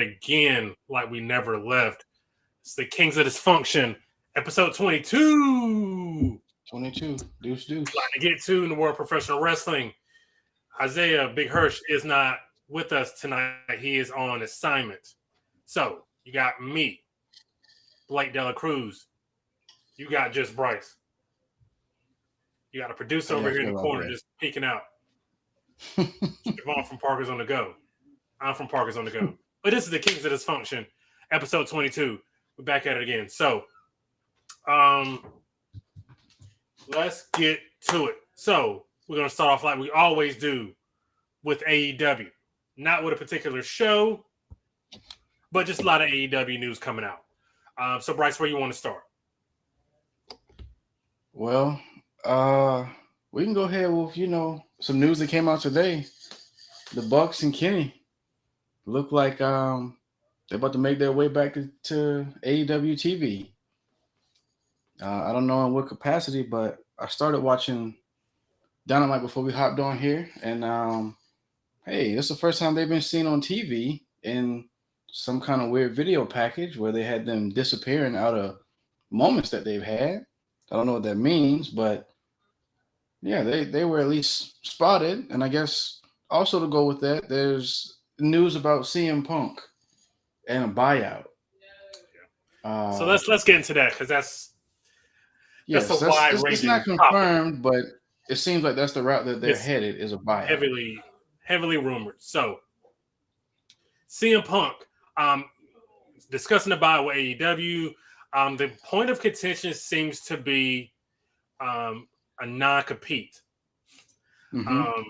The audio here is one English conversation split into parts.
again like we never left. It's the Kings of Dysfunction, episode 22. 22. Deuce. A lot to get to in the world of professional wrestling. Isaiah Big Hirsch is not with us tonight. He is on assignment. So you got me, Blake Dela Cruz. You got just Bryce. You got a producer over here in the corner just peeking out. Javon from Parker's on the go. I'm from Parker's on the go. But this is the Kings of Dysfunction, episode 22. We're back at it again. So, let's get to it. So, we're going to start off like we always do with AEW. Not with a particular show, but just a lot of AEW news coming out. So, Bryce, where you want to start? Well, we can go ahead with, some news that came out today. The Bucks and Kenny look like they're about to make their way back to AEW TV. I don't know in what capacity, but I started watching Dynamite before we hopped on here. And, hey, this is the first time they've been seen on TV in some kind of weird video package where they had them disappearing out of moments that they've had. I don't know what that means, but yeah, they were at least spotted. And I guess also to go with that, there's news about CM Punk and a buyout. So let's get into that because that's a wide range. It's not confirmed, but it seems like that's the route that they're headed is a buyout. Heavily rumored. So CM Punk, discussing the buyout with AEW. The point of contention seems to be a non-compete. Mm-hmm.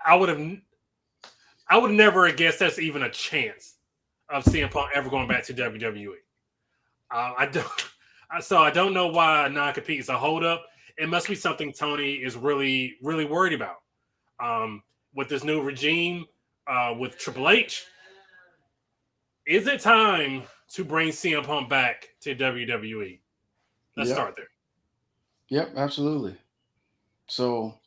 I would never have guessed that's even a chance of CM Punk ever going back to WWE. I don't know why a non-compete is a holdup. It must be something Tony is really, really worried about. With this new regime, with Triple H, is it time to bring CM Punk back to WWE? Let's start there. Yep, absolutely. So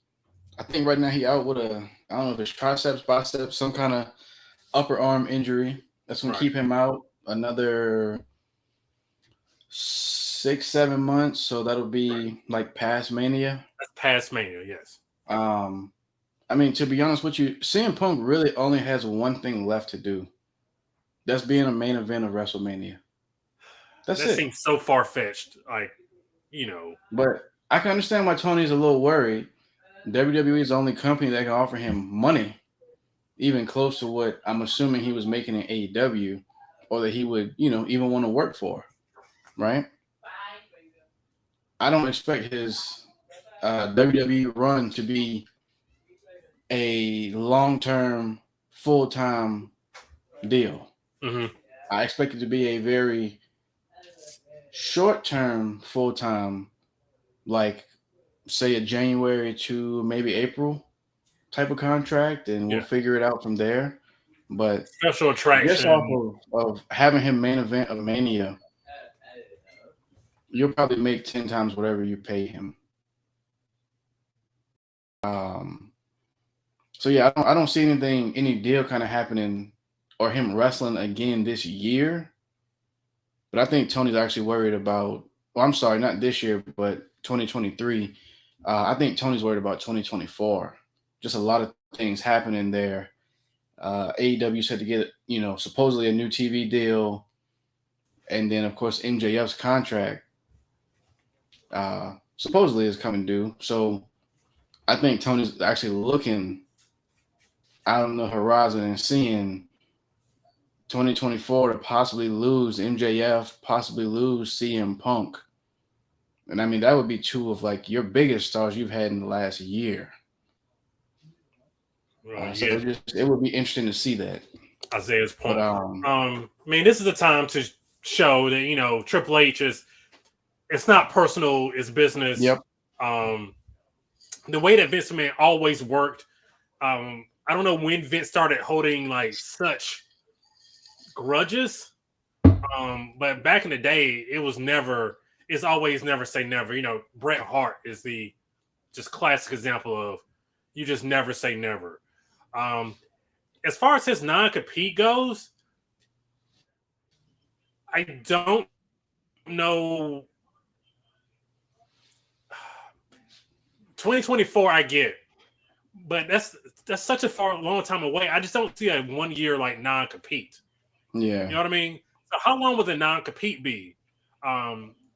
I think right now he out with I don't know if it's triceps, biceps, some kind of upper arm injury. That's going to keep him out another 6-7 months. So that'll be like past Mania. That's past Mania, yes. I mean, to be honest with you, CM Punk really only has one thing left to do. That's being a main event of WrestleMania. That seems so far-fetched. But I can understand why Tony's a little worried. WWE is the only company that can offer him money, even close to what I'm assuming he was making in AEW, or that he would, even want to work for, right? I don't expect his WWE run to be a long-term, full-time deal. Mm-hmm. I expect it to be a very short-term, full-time, like say a January to maybe April type of contract, and we'll figure it out from there. But special attraction, just off of having him main event of Mania, you'll probably make 10 times whatever you pay him. So yeah, I don't see any deal kind of happening or him wrestling again this year. But I think Tony's actually worried about. Well, I'm sorry, not this year, but 2023. I think Tony's worried about 2024. Just a lot of things happening there. AEW said to get, supposedly a new TV deal. And then, of course, MJF's contract supposedly is coming due. So I think Tony's actually looking out on the horizon and seeing 2024 to possibly lose MJF, possibly lose CM Punk. And I mean, that would be two of like your biggest stars you've had in the last year. So it would be interesting to see that. Isaiah's point. But, this is the time to show that, Triple H it's not personal, it's business. Yep. The way that Vince McMahon always worked, I don't know when Vince started holding like such grudges. But back in the day, it's always never say never. Bret Hart is the just classic example of you just never say never. as far as his non-compete goes, I don't know. 2024, I get, but that's such a long time away. I just don't see a 1 year like non-compete. Yeah. You know what I mean? So how long would the non-compete be?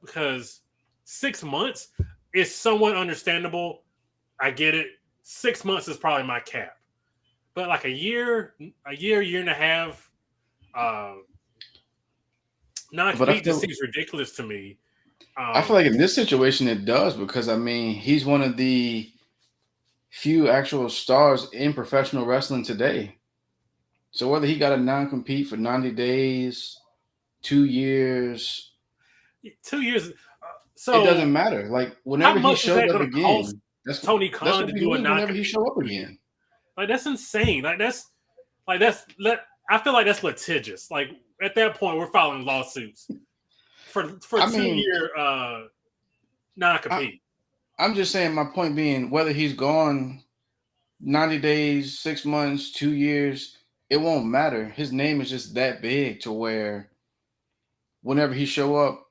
Because 6 months is somewhat understandable. I get it. 6 months is probably my cap. But like a year and a half, But I non-compete just feel seems ridiculous to me. I feel like in this situation it does, because I mean he's one of the few actual stars in professional wrestling today. So whether he got a non-compete for 90 days, 2 years, 2 years. it So doesn't matter. Like how whenever he much is shows that up going to cost again, that's Tony that's Khan gonna to be do a news whenever he non-compete show up for you? again. Like that's insane. I feel like that's litigious. Like at that point, we're filing lawsuits for I two mean, year non-compete. I'm just saying, my point being, whether he's gone 90 days, 6 months, 2 years, it won't matter. His name is just that big to where whenever he show up,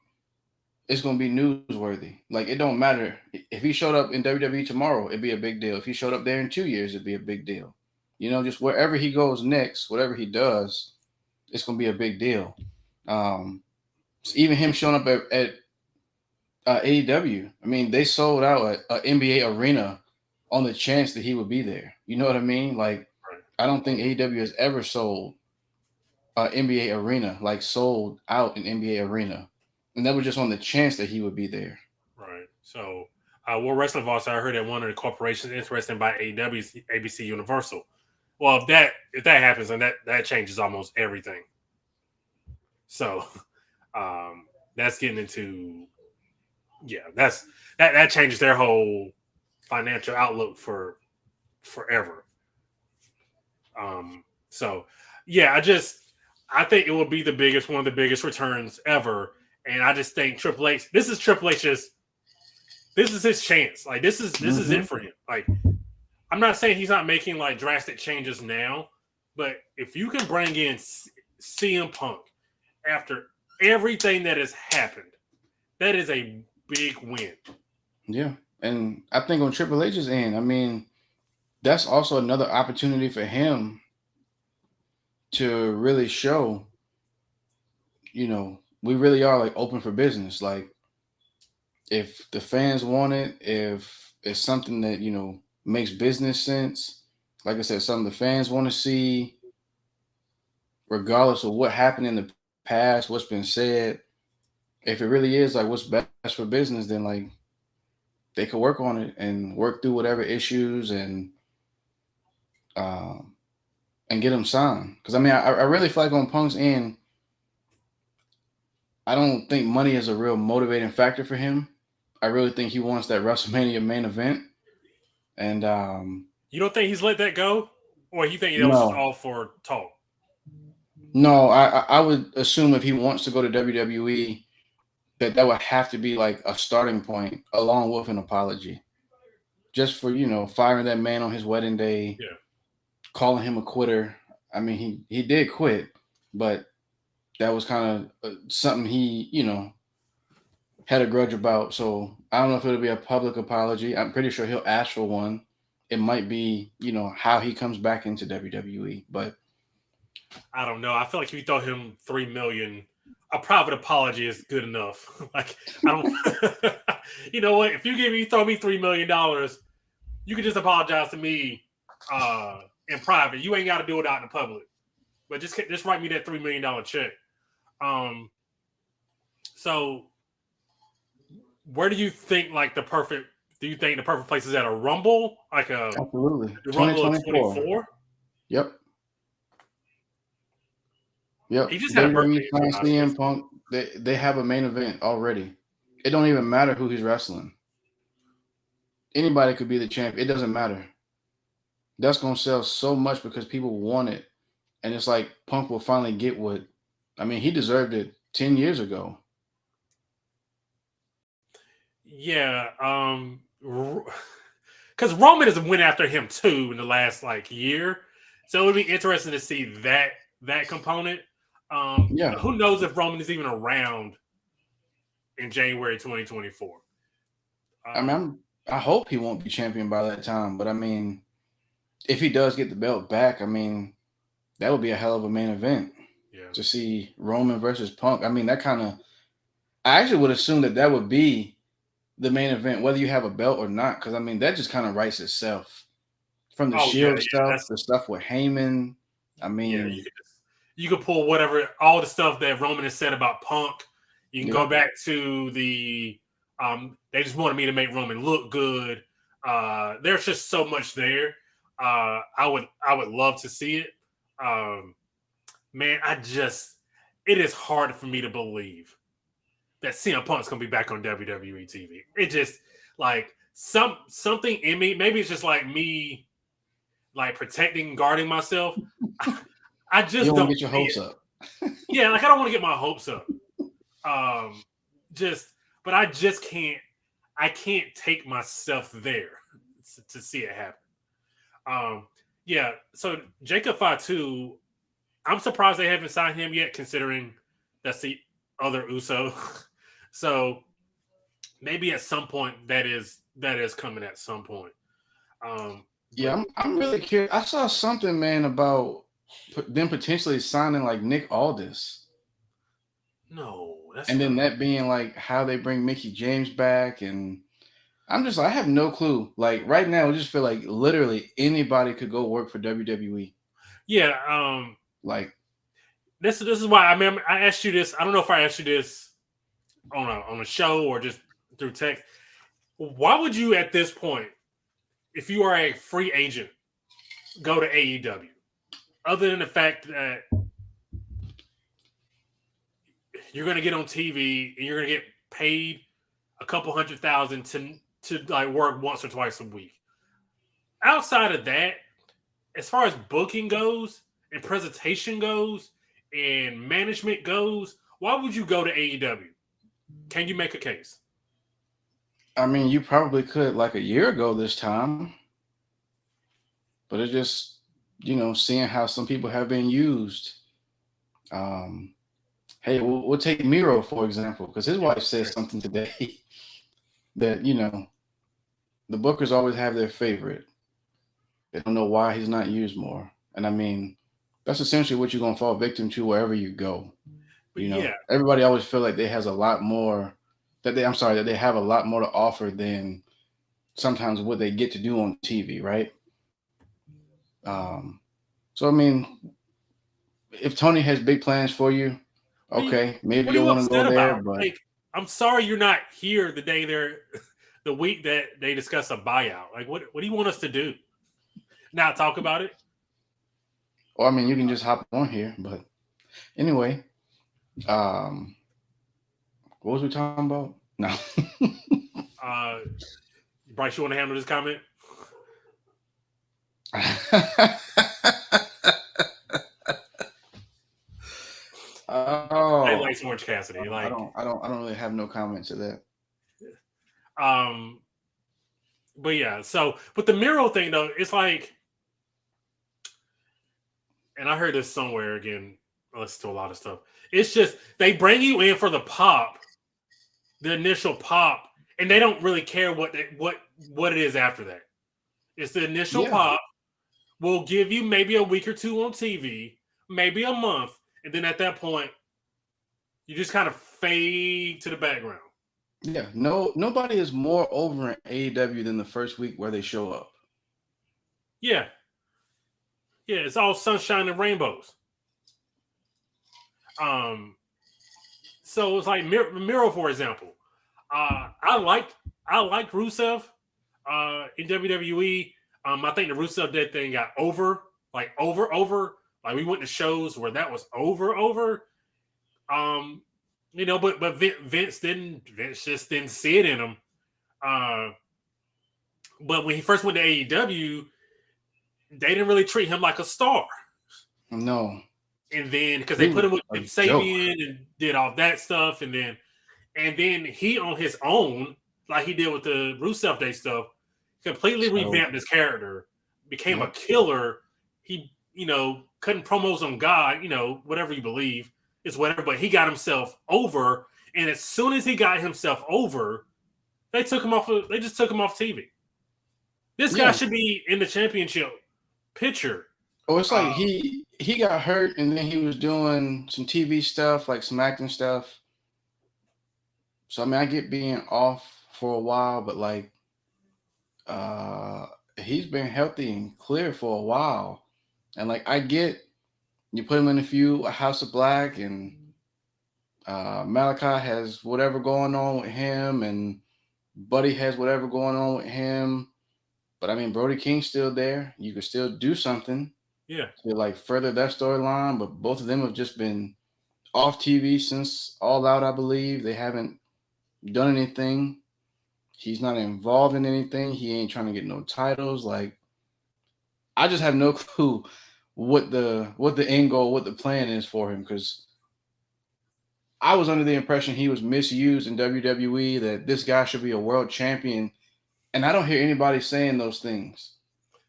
it's gonna be newsworthy. Like it don't matter. If he showed up in WWE tomorrow, it'd be a big deal. If he showed up there in 2 years, it'd be a big deal. You know, just wherever he goes next, whatever he does, it's gonna be a big deal. So even him showing up at AEW, I mean, they sold out an NBA arena on the chance that he would be there. You know what I mean? Like, Right. I don't think AEW has ever sold an NBA arena, like sold out an NBA arena, and that was just on the chance that he would be there. Right. So, World Wrestling Vault, I heard that one of the corporations interested in buying AEW is ABC Universal. Well, if that happens, then that changes almost everything. So, that's getting into that changes their whole financial outlook for forever. So yeah, I think it will be one of the biggest returns ever. And I just think Triple H, this is his chance. Like this is it for him. Like I'm not saying he's not making like drastic changes now, but if you can bring in CM Punk after everything that has happened, that is a big win. Yeah, and I think on Triple H's end, I mean, that's also another opportunity for him to really show, we really are like open for business. Like if the fans want it, if it's something that, makes business sense, like I said, something the fans want to see, regardless of what happened in the past, what's been said, if it really is like what's best for business, then like they could work on it and work through whatever issues um, and get him signed. Because I mean, I really feel like on Punk's end, I don't think money is a real motivating factor for him. I really think he wants that WrestleMania main event. And You don't think he's let that go, or you think that was just no, all for talk? no, I would assume if he wants to go to WWE, that would have to be like a starting point along with an apology, just for firing that man on his wedding day, Yeah. calling him a quitter. I mean, he did quit, but that was kind of something he had a grudge about. So I don't know if it'll be a public apology. I'm pretty sure he'll ask for one. It might be, how he comes back into WWE. But I don't know. I feel like if you throw him $3 million, a private apology is good enough. Like I don't. You know what? If you throw me $3 million, you can just apologize to me in private. You ain't got to do it out in the public. But just write me that $3 million check. So where do you think like the perfect? Do you think the perfect place is at a Rumble, like absolutely, the Rumble of 2024. 24? Yep. He just had a WWE birthday. signed CM Punk. They have a main event already. It don't even matter who he's wrestling. Anybody could be the champ. It doesn't matter. That's gonna sell so much because people want it, and it's like Punk will finally get what. I mean, he deserved it 10 years ago. Yeah, because Roman has went after him too in the last like year, So it would be interesting to see that component. Yeah, Who knows if Roman is even around in January 2024? I mean, I hope he won't be champion by that time. But I mean, if he does get the belt back, I mean, that would be a hell of a main event Yeah. to see Roman versus Punk. I mean, that kind of. I actually would assume that would be the main event, whether you have a belt or not, because I mean, that just kind of writes itself. From the Oh yeah, Shield yeah. stuff, That's the stuff with Heyman. I yeah. mean, You could pull whatever all the stuff that Roman has said about Punk. You can go yeah. back to the they just wanted me to make Roman look good. There's just so much there. I would love to see it. Man, it is hard for me to believe that CM Punk's gonna be back on WWE TV. It just like something in me. Maybe it's just like me, like protecting, guarding myself. I You just don't want don't to get your see hopes it. up. Yeah, like I don't want to get my hopes up. But I just can't. I can't take myself there to see it happen. Yeah. So Jacob Fatu, I'm surprised they haven't signed him yet, considering that's the other Uso. So maybe at some point that is coming at some point. Yeah, I'm really curious. I saw something, man, about them potentially signing like Nick Aldis, No, that's and then not. that being like how they bring Mickey James back, and I have no clue. Like right now, I just feel like literally anybody could go work for WWE. Yeah. Like, This is why I remember I asked you this. I don't know if I asked you this on a show or just through text. Why would you at this point, if you are a free agent, go to AEW? Other than the fact that you're going to get on TV and you're going to get paid a couple $100,000 to like work once or twice a week. Outside of that, as far as booking goes and presentation goes and management goes, why would you go to AEW? Can you make a case? I mean, you probably could like a year ago this time, but it's just seeing how some people have been used. Hey, we'll take Miro for example, because his wife said something today that the bookers always have their favorite. They don't know why he's not used more, and I mean that's essentially what you're gonna fall victim to wherever you go. But yeah, Everybody always feel like they has a lot more that they have a lot more to offer than sometimes what they get to do on TV, right? So I mean, if Tony has big plans for you, okay, maybe what are you'll you want to go upset there. about? But Like, I'm sorry you're not here the day the week that they discuss a buyout. Like, what do you want us to do? Not talk about it? I mean, you can just hop on here. But anyway, what was we talking about? No. Bryce, you want to handle this comment? Oh, They like Orange Cassidy. Like, I don't really have no comment to that. But yeah. So, but the Miro thing though, it's like, and I heard this somewhere again. I listen to a lot of stuff. It's just they bring you in for the pop, the initial pop, and they don't really care what it is after that. It's the initial pop. We'll give you maybe a week or two on TV, maybe a month, and then at that point, you just kind of fade to the background. Yeah, nobody is more over in AEW than the first week where they show up. Yeah. Yeah, it's all sunshine and rainbows. So it's like Miro, for example. I like Rusev in WWE. I think the Rusev Day thing got over. Like we went to shows where that was over. But Vince just didn't see it in him. But when he first went to AEW, they didn't really treat him like a star. No. And then because they put him with Sabian and did all that stuff, and then he on his own, like he did with the Rusev Day stuff, completely revamped his character, became a killer. He cutting promos on God, whatever you believe is whatever, but he got himself over. And as soon as he got himself over, they just took him off TV. This guy should be in the championship picture. Oh, it's like he got hurt and then he was doing some TV stuff, like some acting stuff. So I mean, I get being off for a while, but like he's been healthy and clear for a while. And like I get you put him in a House of Black, and Malachi has whatever going on with him, and Buddy has whatever going on with him. But I mean, Brody King's still there. You could still do something. Yeah. To like further that storyline, but both of them have just been off TV since All Out, I believe. They haven't done anything. He's not involved in anything. He ain't trying to get no titles. Like, I just have no clue what the end goal, what the plan is for him, because I was under the impression he was misused in WWE, that this guy should be a world champion, and I don't hear anybody saying those things.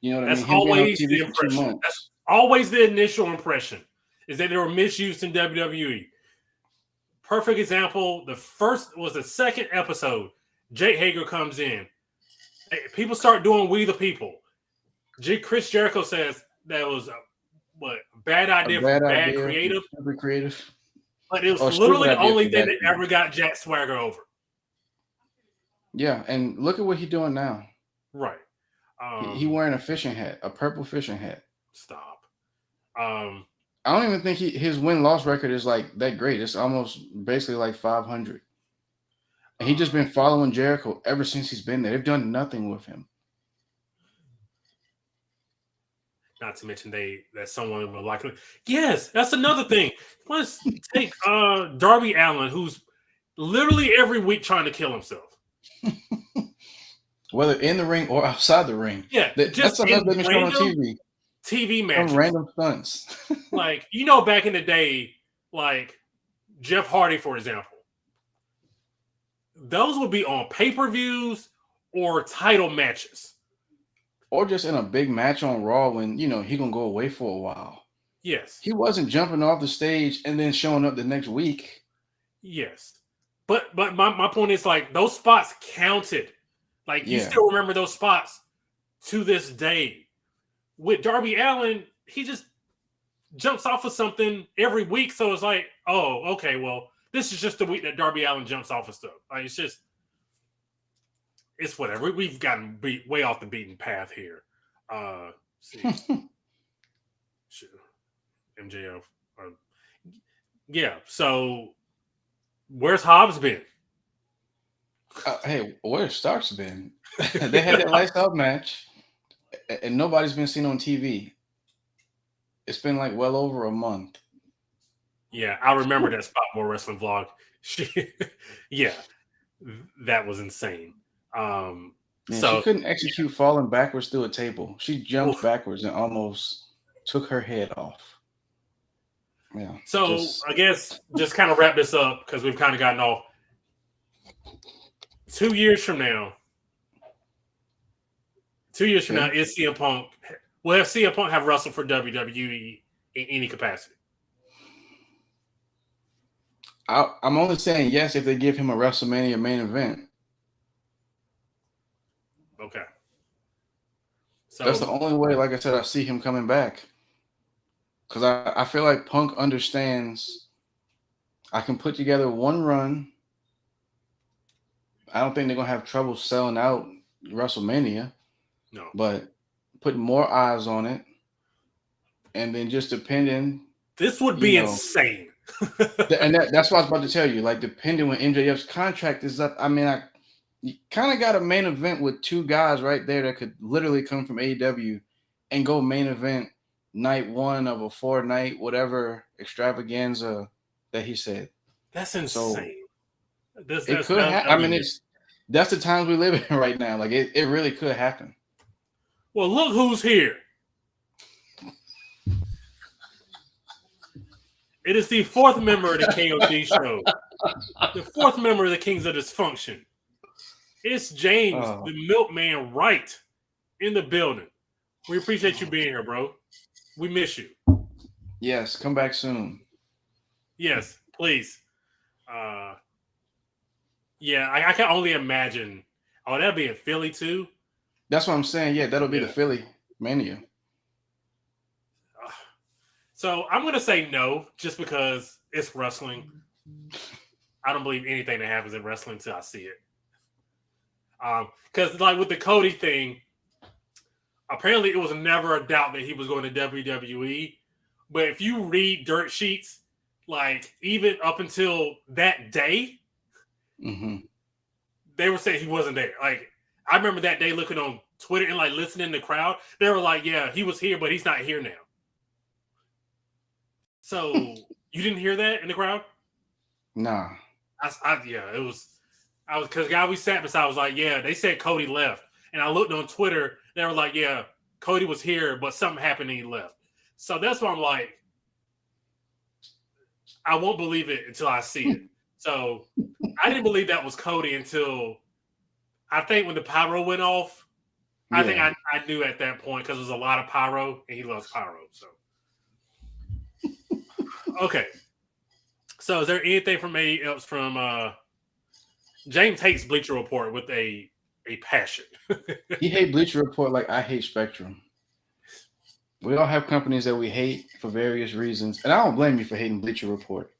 You know what I mean? That's always the impression. That's always the initial impression, is that they were misused in WWE. Perfect example. The second episode. Jake Hager comes in. People start doing We the People. Chris Jericho says that was a bad idea for bad creative. Super creative. But it was literally the only thing that ever got Jack Swagger over. Yeah, and look at what he's doing now. Right. He wearing a fishing hat, a purple fishing hat. Stop. I don't even think his win-loss record is like that great. It's almost basically like 500. And he just been following Jericho ever since he's been there. They've done nothing with him. Not to mention that someone will likely. Yes, that's another thing. Let's take Darby Allin, who's literally every week trying to kill himself. Whether in the ring or outside the ring. Yeah. That's something they've been showing on TV. TV matches. Some random stunts. Like, back in the day, like Jeff Hardy, for example. Those would be on pay-per-views or title matches. Or just in a big match on Raw when, he going to go away for a while. Yes. He wasn't jumping off the stage and then showing up the next week. Yes. But my point is, like, those spots counted. Like, you still remember those spots to this day. With Darby Allin, he just jumps off of something every week. So it's like, oh, okay, well, this is just the week that Darby Allin jumps off of stuff. Like, it's whatever. We've gotten way off the beaten path here. See. MJF. Yeah, so where's Hobbs been? Hey, where's Starks been? They had that lights out match, and nobody's been seen on TV. It's been like well over a month. Yeah, I remember that Spot More Wrestling vlog. Yeah, that was insane. She couldn't execute falling backwards through a table. She jumped backwards and almost took her head off. Yeah. So I guess just kind of wrap this up because we've kind of gotten off. 2 years from now, is CM Punk? Will have CM Punk have wrestled for WWE in any capacity? I'm only saying yes if they give him a WrestleMania main event. Okay. So that's the only way, like I said, I see him coming back. Because I feel like Punk understands I can put together one run. I don't think they're going to have trouble selling out WrestleMania. No. But put more eyes on it. And then just depending. This would be insane. And that's what I was about to tell you. Like, depending when MJF's contract is up, I mean, you kind of got a main event with two guys right there that could literally come from AEW and go main event night one of a 4-night whatever extravaganza that he said. That's insane. So, it could happen. I mean, that's the times we live in right now. Like, it really could happen. Well, look who's here. It is the fourth member of the KOD Show. The fourth member of the Kings of Dysfunction. It's James, the Milkman Wright, in the building. We appreciate you being here, bro. We miss you. Yes, come back soon. Yes, please. Yeah, I can only imagine. Oh, that'd be in Philly too. That's what I'm saying. Yeah, that'll be the Yeah. Philly Mania. So I'm gonna say no, just because it's wrestling. I don't believe anything that happens in wrestling until I see it. Because like with the Cody thing, apparently it was never a doubt that he was going to WWE. But if you read dirt sheets, like even up until that day, they were saying he wasn't there. Like I remember that day looking on Twitter and like listening to the crowd, they were like, "Yeah, he was here, but he's not here now." So you didn't hear that in the crowd? Nah. Yeah, it was. I was because the guy we sat beside was like, "Yeah, they said Cody left," and I looked on Twitter. They were like, "Yeah, Cody was here, but something happened and he left." So that's why I'm like, I won't believe it until I see it. So I didn't believe that was Cody until I think when the pyro went off. I think I knew at that point because there was a lot of pyro and he loves pyro. So okay. So is there anything from else from James hates Bleacher Report with a passion. He hates Bleacher Report like I hate Spectrum. We all have companies that we hate for various reasons, and I don't blame you for hating Bleacher Report.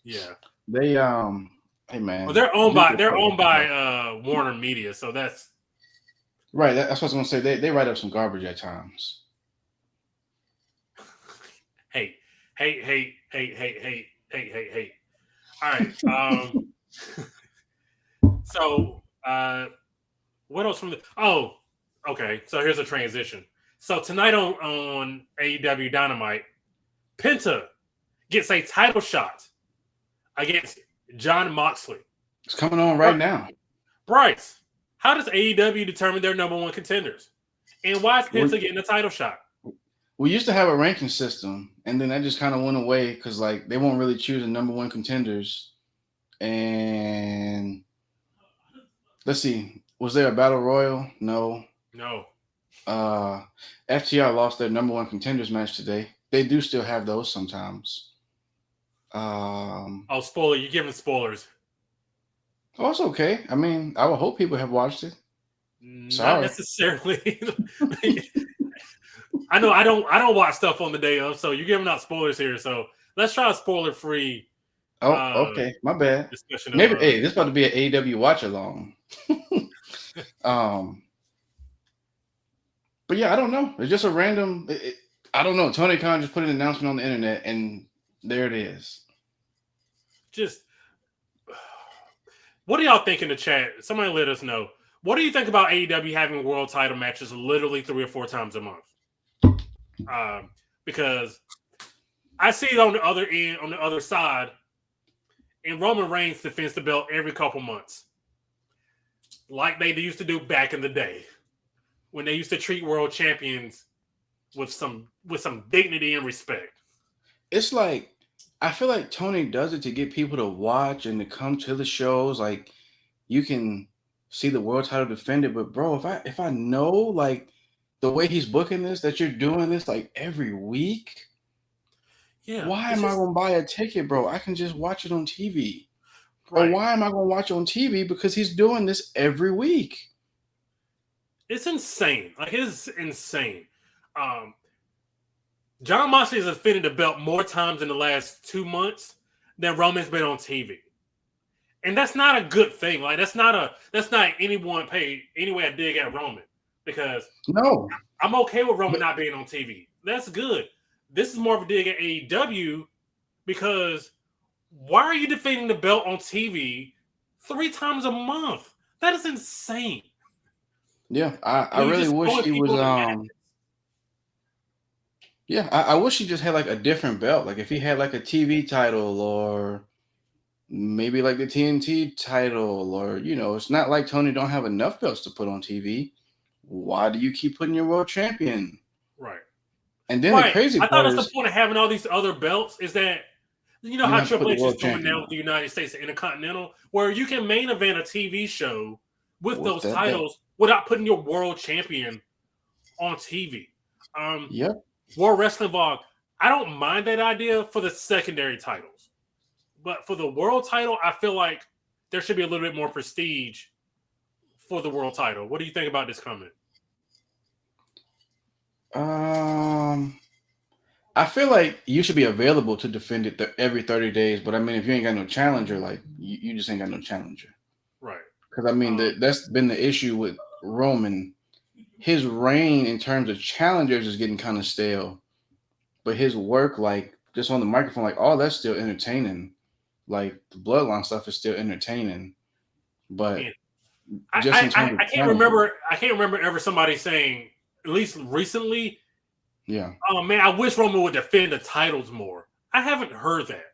Yeah, they hey man, well, they're owned by Warner Media, so that's right. That's what I was gonna say. They write up some garbage at times. Hey. All right. So what else from the? Oh, okay. So here's a transition. So tonight on AEW Dynamite, Penta gets a title shot against Jon Moxley. It's coming on right now. Bryce, how does AEW determine their number one contenders? And why is Penta getting a title shot? We used to have a ranking system, and then that just kind of went away because like they won't really choose the number one contenders. And let's see, was there a battle royal? No. FTR lost their number one contenders match today. They do still have those sometimes. Spoiler! You're giving spoilers. Oh, it's okay. I mean, I would hope people have watched it. Not necessarily. I know I don't watch stuff on the day of, so you're giving out spoilers here. So let's try a spoiler-free. Oh, okay. My bad. Discussion. Maybe this is about to be an AEW watch along. But yeah, I don't know. It's just a random. I don't know. Tony Khan just put an announcement on the internet, and there it is. Just what do y'all think in the chat? Somebody let us know. What do you think about AEW having world title matches literally 3 or 4 times a month? Because I see it on the other end, on the other side, and Roman Reigns defends the belt every couple months, like they used to do back in the day, when they used to treat world champions with some dignity and respect. It's like I feel like Tony does it to get people to watch and to come to the shows. Like you can see the world title defended, but bro, if I know like the way he's booking this, that you're doing this like every week, why am I gonna buy a ticket, bro? I can just watch it on TV. Right. Or why am I gonna watch it on TV? Because he's doing this every week. It's insane. Like it's insane. Jon Moxley has defended the belt more times in the last 2 months than Roman's been on TV. And that's not a good thing. Like that's not anyone paid any way I dig at Roman. Because no, I'm okay with Roman not being on TV. That's good. This is more of a dig at AEW because why are you defending the belt on TV 3 times a month? That is insane. Yeah, I really wish he was yeah, I wish he just had like a different belt. Like if he had like a TV title or maybe like the TNT title, or it's not like Tony don't have enough belts to put on TV. Why do you keep putting your world champion? Right. And then the crazy part I thought that's the point of having all these other belts is that how Triple H is doing now with the United States, the Intercontinental, where you can main event a TV show with those titles without putting your world champion on TV. Yep. World Wrestling Vlog, I don't mind that idea for the secondary titles. But for the world title, I feel like there should be a little bit more prestige for the world title. What do you think about this comment? I feel like you should be available to defend it every 30 days, but I mean, if you ain't got no challenger, like you just ain't got no challenger. Right. Because I mean, that's been the issue with Roman. His reign in terms of challengers is getting kind of stale, but his work, like just on the microphone, like all that's still entertaining. Like the bloodline stuff is still entertaining, but just in terms of I can't remember. I can't remember ever somebody saying, at least recently. Yeah. Oh man, I wish Roman would defend the titles more. I haven't heard that.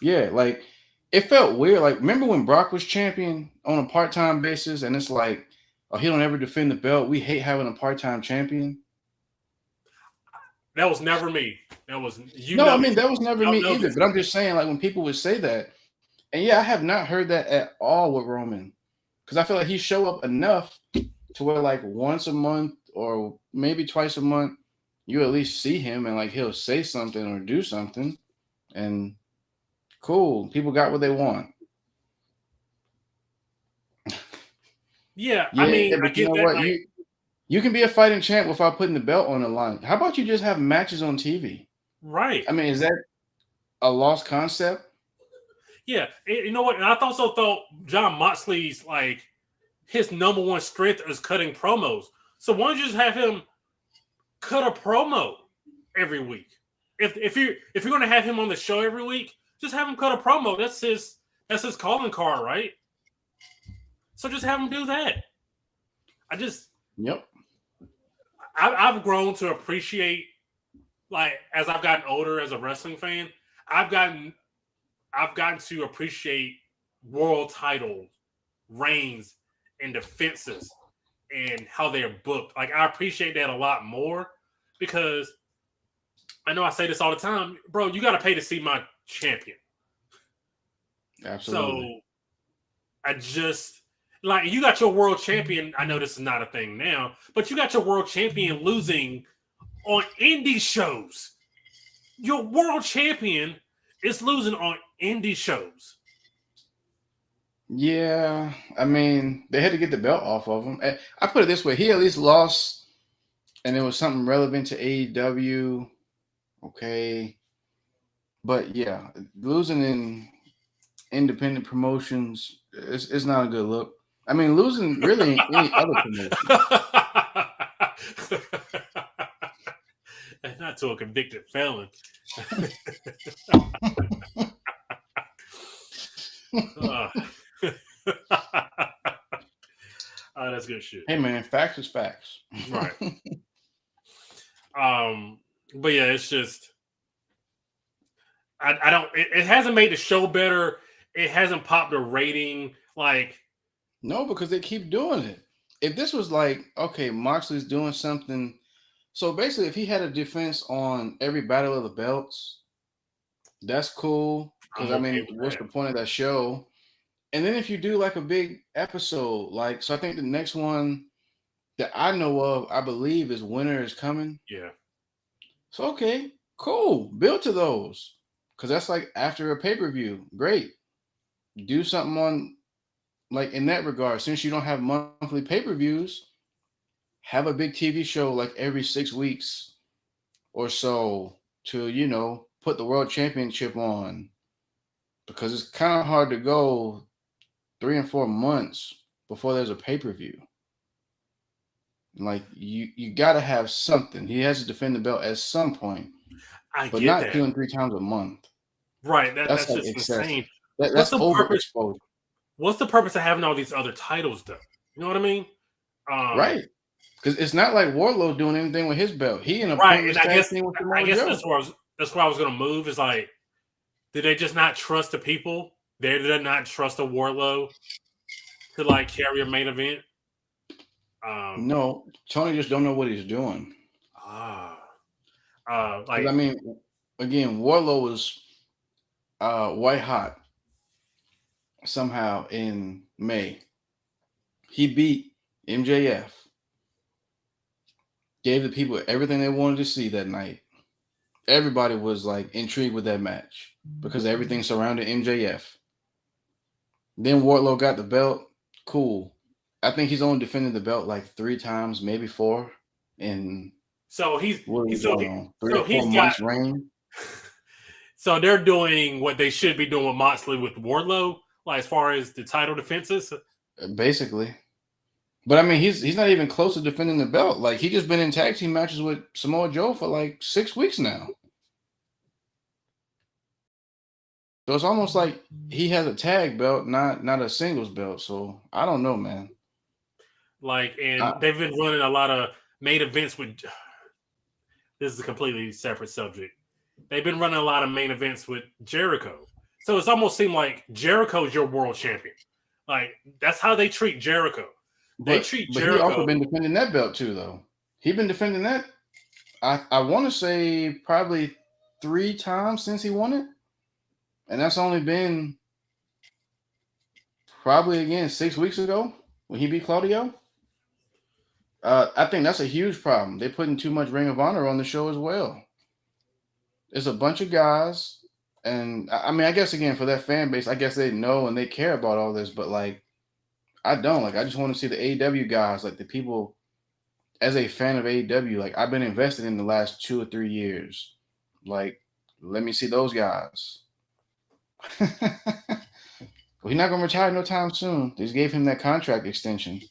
Yeah, like it felt weird. Like remember when Brock was champion on a part-time basis, and it's like, oh, he don't ever defend the belt. We hate having a part-time champion. That was never me. That was you. No, know I mean that was never me either. this. But I'm just saying, like when people would say that, and yeah, I have not heard that at all with Roman, because I feel like he show up enough to where like once a month or maybe twice a month, you at least see him and like he'll say something or do something, and cool, people got what they want. Yeah, I mean, but I you get know that. what? Like, You can be a fighting champ without putting the belt on the line. How about you just have matches on TV? right. I mean, is that a lost concept? Yeah, you know what? And I also thought John Moxley's like his number one strength is cutting promos. So why don't you just have him cut a promo every week? If you're gonna have him on the show every week, just have him cut a promo. That's his calling card, right? So just have him do that. Yep. I've grown to appreciate, like, as I've gotten older as a wrestling fan, I've gotten to appreciate world title reigns and defenses and how they're booked. Like, I appreciate that a lot more because I know I say this all the time, bro. You got to pay to see my champion. Absolutely. So I just like you got your world champion. I know this is not a thing now, but you got your world champion losing on indie shows. Your world champion is losing on indie shows. Yeah, I mean, they had to get the belt off of him. I put it this way: he at least lost, and it was something relevant to AEW. Okay, but yeah, losing in independent promotions is not a good look. I mean, losing really in any other promotion. And not to a convicted felon. That's good shit. Hey man, facts is facts. Right. But yeah, it's just I don't it hasn't made the show better. It hasn't popped a rating. Like, no, because they keep doing it. If this was like, okay, Moxley's doing something. So basically, if he had a defense on every battle of the belts, that's cool. Because I mean, what's the point of that show? And then if you do like a big episode, like, so I think the next one that I know of, I believe, is Winter is Coming. Yeah. So okay, cool. Build to those. Because that's like after a pay-per-view. Great. Do something on, like, in that regard. Since you don't have monthly pay-per-views, have a big TV show like every 6 weeks or so to, you know, put the world championship on. Because it's kind of hard to go 3 and 4 months before there's a pay-per-view. Like, you got to have something. He has to defend the belt at some point. But not that. 2 and 3 times a month. Right. That's like just insane. That's overexposure. What's the purpose of having all these other titles, though? You know what I mean? Right. Because it's not like Wardlow doing anything with his belt. He in a right. And I guess that's where I was going to move. Is like, did they just not trust the people? They did not trust the Wardlow to like carry a main event. No, Tony just don't know what he's doing. Like, I mean, again, Wardlow was white hot somehow in May. He beat MJF. Gave the people everything they wanted to see that night. Everybody was like intrigued with that match because everything surrounded MJF. Then Wardlow got the belt. Cool. I think he's only defended the belt like 3 times, maybe 4. And So what is so going on? 3 or 4 months reign. So they're doing what they should be doing with Moxley with Wardlow, like as far as the title defenses. Basically. But I mean, he's not even close to defending the belt. Like he just been in tag team matches with Samoa Joe for like 6 weeks now. So it's almost like he has a tag belt, not a singles belt. So I don't know, man. Like, and they've been running a lot of main events with. This is a completely separate subject. They've been running a lot of main events with Jericho. So it's almost seemed like Jericho's your world champion. Like, that's how they treat Jericho. They treat Jericho. He also been defending that belt too, though. He's been defending that. I want to say probably 3 times since he won it. And that's only been probably, again, 6 weeks ago when he beat Claudio. I think that's a huge problem. They're putting too much Ring of Honor on the show as well. There's a bunch of guys. And, I mean, I guess, again, for that fan base, I guess they know and they care about all this. But, like, I don't. Like, I just want to see the AEW guys, like the people, as a fan of AEW, like, I've been invested in the last 2 or 3 years. Like, let me see those guys. Well, he's not going to retire no time soon. They just gave him that contract extension.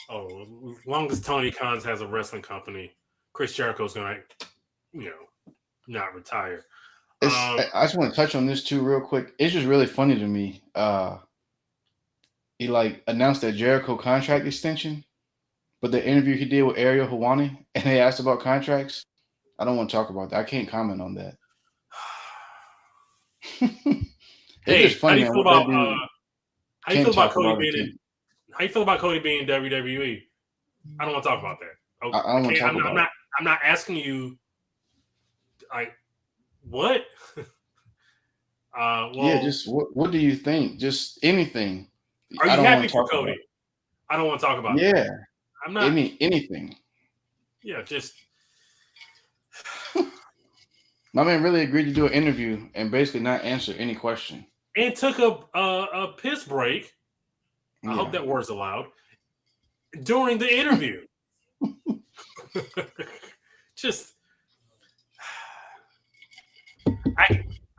Oh, as long as Tony Khan has a wrestling company, Chris Jericho's going to, not retire. I just want to touch on this too real quick. It's just really funny to me. He like announced that Jericho contract extension, but the interview he did with Ariel Helwani and they asked about contracts. I don't want to talk about that. I can't comment on that. Hey, just funny, how do you feel about Cody being how you feel about Cody being in WWE? I don't want to talk about that. Okay. I don't want to talk about it. I'm not asking you. What? Yeah, just what do you think? Just anything. Are you happy for Cody? I don't want to talk about it. Yeah. I'm not anything. Yeah, just my man really agreed to do an interview and basically not answer any question. And took a piss break. I hope that word's allowed. During the interview. Just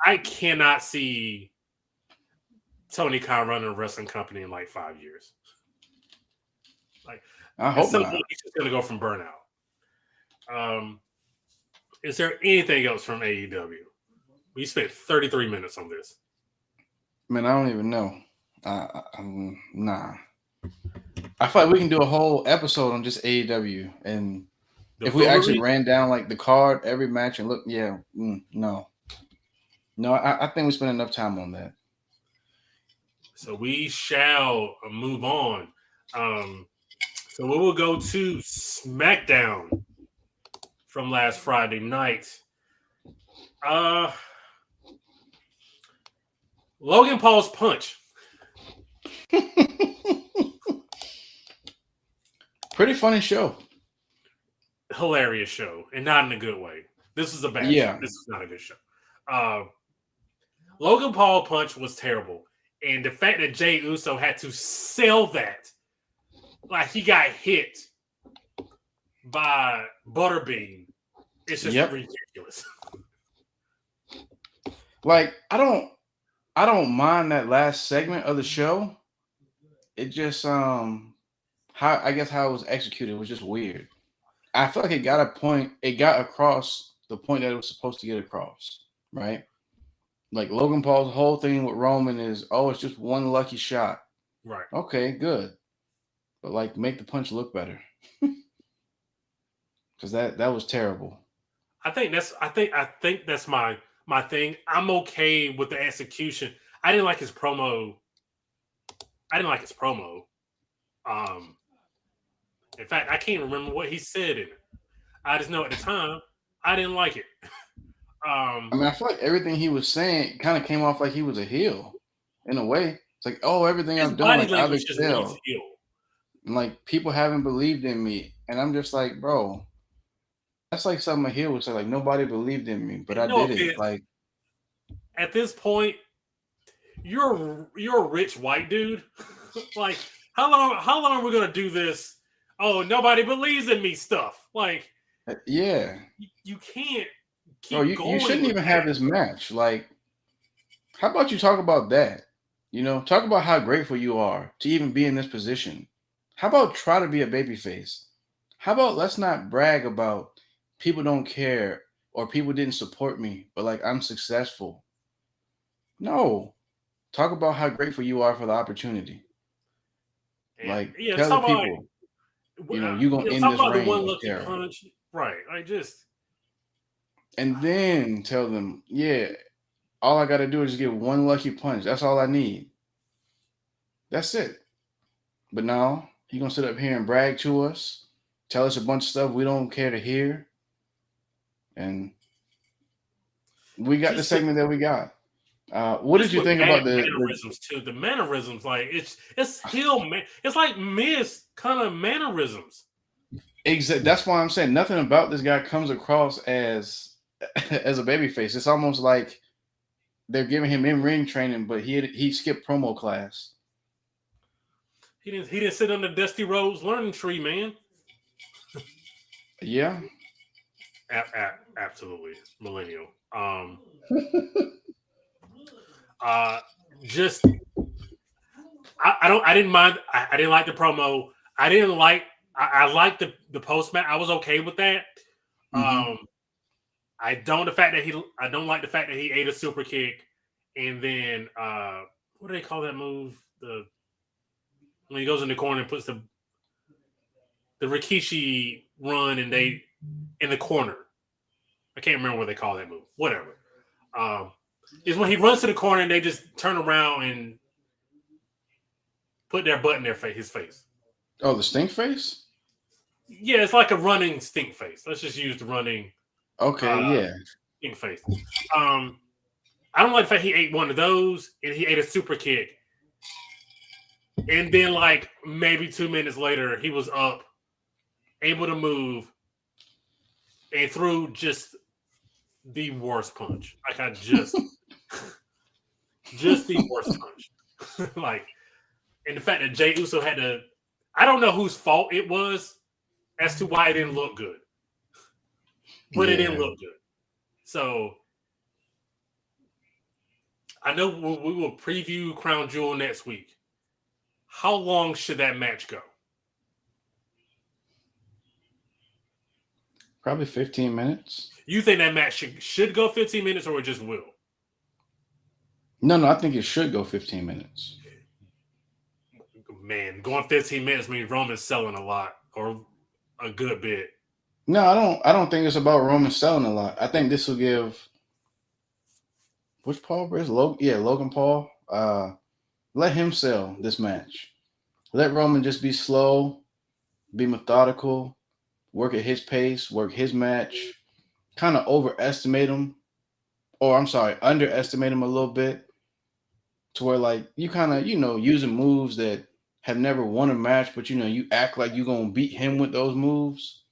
I cannot see Tony Khan running a wrestling company in like 5 years. Like, I hope not. He's just going to go from burnout. Is there anything else from AEW? We spent 33 minutes on this. Man, I don't even know. Nah. I feel like we can do a whole episode on just AEW, and if we actually ran down like the card, every match, and look, no. I think we spent enough time on that. So we shall move on. So we will go to SmackDown from last Friday night. Logan Paul's punch. Pretty funny show. Hilarious show, and not in a good way. This is a bad show. This is not a good show. Logan Paul punch was terrible. And the fact that Jey Uso had to sell that like he got hit by Butterbean, it's just ridiculous. Like, I don't mind that last segment of the show. It just how it was executed was just weird. I feel like it got across the point that it was supposed to get across, right? Like Logan Paul's whole thing with Roman is, it's just one lucky shot. Right. Okay, good. But like make the punch look better. Because that was terrible. I think that's my thing. I'm okay with the execution. I didn't like his promo. In fact, I can't remember what he said in it. I just know at the time I didn't like it. I mean, I feel like everything he was saying kind of came off like he was a heel in a way. It's like, everything I've done, like, I've excelled. And like people haven't believed in me. And I'm just like, bro, that's like something a heel would say. Like nobody believed in me, but I No did it. offense. Like At this point, you're a rich white dude. Like how long are we gonna do this? Oh, nobody believes in me stuff. Like yeah, you can't bro, keep you going shouldn't with even have that. this match. Like, how about you talk about that? Talk about how grateful you are to even be in this position. How about try to be a babyface? How about let's not brag about people don't care or people didn't support me, but like I'm successful. No, talk about how grateful you are for the opportunity. And Like, yeah, tell the talk about people, you gonna end talk this about the reign one of lucky terror, punch, right? I just and then tell them, yeah, all I got to do is just get one lucky punch. That's all I need. That's it. But now he gonna sit up here and brag to us, tell us a bunch of stuff we don't care to hear, and we got the just the segment that we got. What did just you with think bad about the mannerisms too. The mannerisms, like it's heel man. It's like Miz kind of mannerisms. exact? That's why I'm saying nothing about this guy comes across as as a babyface. It's almost like they're giving him in ring training, but he skipped promo class. He didn't sit on the Dusty Rhodes learning tree, man. Yeah, Absolutely millennial. Uh, just I didn't mind. I didn't like the promo. I didn't like. I liked the post match. I was okay with that. mm-hmm. Um, I don't the fact that he. I don't like the fact that he ate a super kick, and then what do they call that move? The when he goes in the corner and puts the Rikishi run, and they in the corner. I can't remember what they call that move. Whatever. Um, is when he runs to the corner and they just turn around and put their butt in his face. Oh, the stink face. Yeah, it's like a running stink face. Let's just use the running Okay, yeah. stink face. I don't like the fact he ate one of those and he ate a super kick. And then like maybe 2 minutes later, he was up, able to move, and threw just the worst punch. Like I just the worst punch. Like, and the fact that Jey Uso had to, I don't know whose fault it was as to why it didn't look good, but it didn't Yeah. look good. So I know we will preview Crown Jewel next week. How long should that match go? Probably 15 minutes. You think that match should go 15 minutes or it just will? No, I think it should go 15 minutes. Man, going 15 minutes means Roman's selling a lot or a good bit. No, I don't think it's about Roman selling a lot. I think this will give which Paul Bridge? Logan Paul. Let him sell this match. Let Roman just be slow, be methodical, work at his pace, work his match, kind of overestimate him, or I'm sorry, underestimate him a little bit, to where like you kind of using moves that have never won a match, but you act like you're gonna beat him with those moves.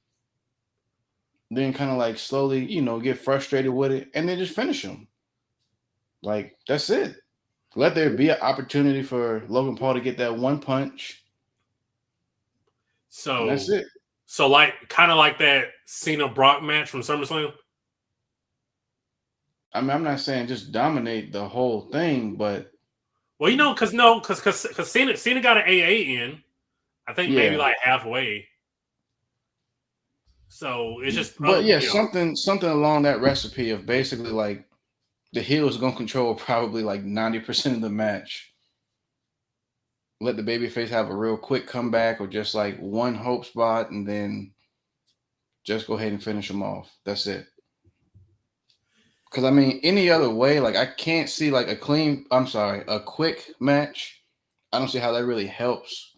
Then kind of like slowly, get frustrated with it, and then just finish him. Like that's it. Let there be an opportunity for Logan Paul to get that one punch. And that's So, it. like kind of like that Cena Brock match from SummerSlam. I mean, I'm not saying just dominate the whole thing, but Well, because Cena got an AA in. I think maybe yeah. like halfway. So it's just But yeah, something along that recipe of basically like the heel is gonna control probably like 90% of the match. Let the babyface have a real quick comeback or just like one hope spot and then just go ahead and finish them off. That's it. Because I mean, any other way, like I can't see like a quick match. I don't see how that really helps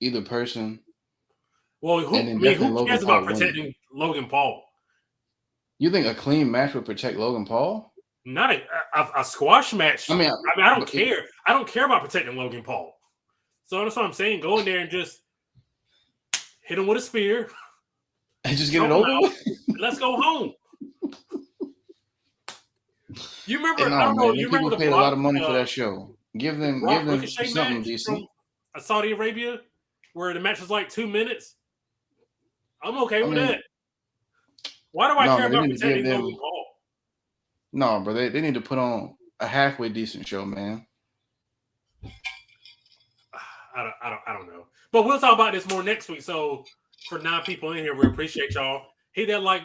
either person. Well, And then definitely who Logan cares about Paul winning. protecting Logan Paul? You think a clean match would protect Logan Paul? Not a squash match. I mean, I don't care. I don't care about protecting Logan Paul. So that's what I'm saying. Go in there and just hit him with a spear. And just get it over with. Let's go home. You remember? And I don't know. man, You people remember the paid a lot of Brock? money for that show. Give them Ricochet something match decent. from Saudi Arabia, where the match was like 2 minutes. I'm okay with that. Why do I care man, they about need to give protecting them. Logan Paul? No, bro, they need to put on a halfway decent show, man. I don't know. But we'll talk about this more next week. So for 9 people in here, we appreciate y'all. Hit that like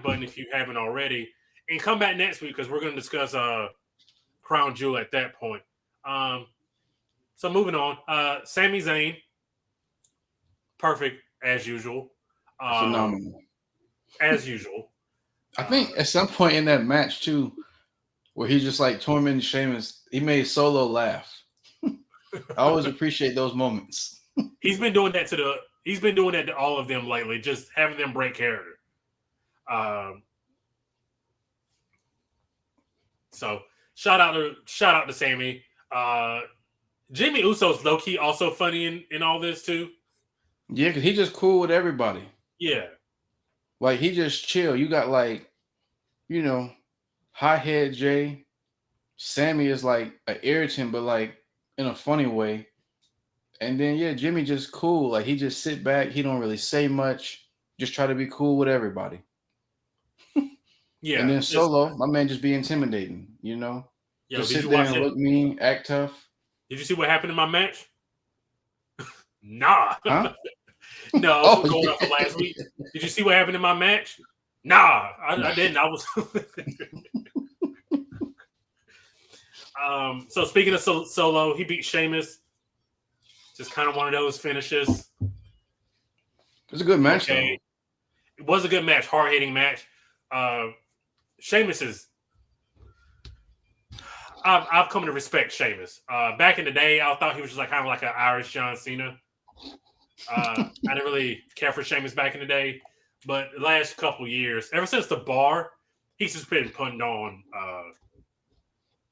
button if you haven't already, and come back next week because we're going to discuss Crown Jewel at that point. So moving on, Sami Zayn, perfect as usual. Phenomenal. As usual. I think at some point in that match too, where he just like tormented Sheamus, he made Solo laugh. I always appreciate those moments. He's been doing that to all of them lately, just having them break character. So shout out to Sammy. Jimmy Uso's low key also funny in all this too. Yeah, because he's just cool with everybody. Yeah. Like he just chill. You got like, Hothead Jay. Sammy is like an irritant, but like in a funny way. And then Jimmy just cool. Like he just sit back. He don't really say much. Just try to be cool with everybody. Yeah. And then Solo, my man, just be intimidating. Just sit there and look mean, act tough. Did you see what happened in my match? Nah. Huh? No, going up for last week. Did you see what happened in my match? Nah, I didn't. I was. So speaking of Solo, he beat Sheamus. Just kind of one of those finishes. It was a good match, though. It was a good match, hard-hitting match. Sheamus is. I've come to respect Sheamus. Back in the day, I thought he was just like kind of like an Irish John Cena. I didn't really care for Sheamus back in the day, but the last couple years, ever since the bar, he's just been putting on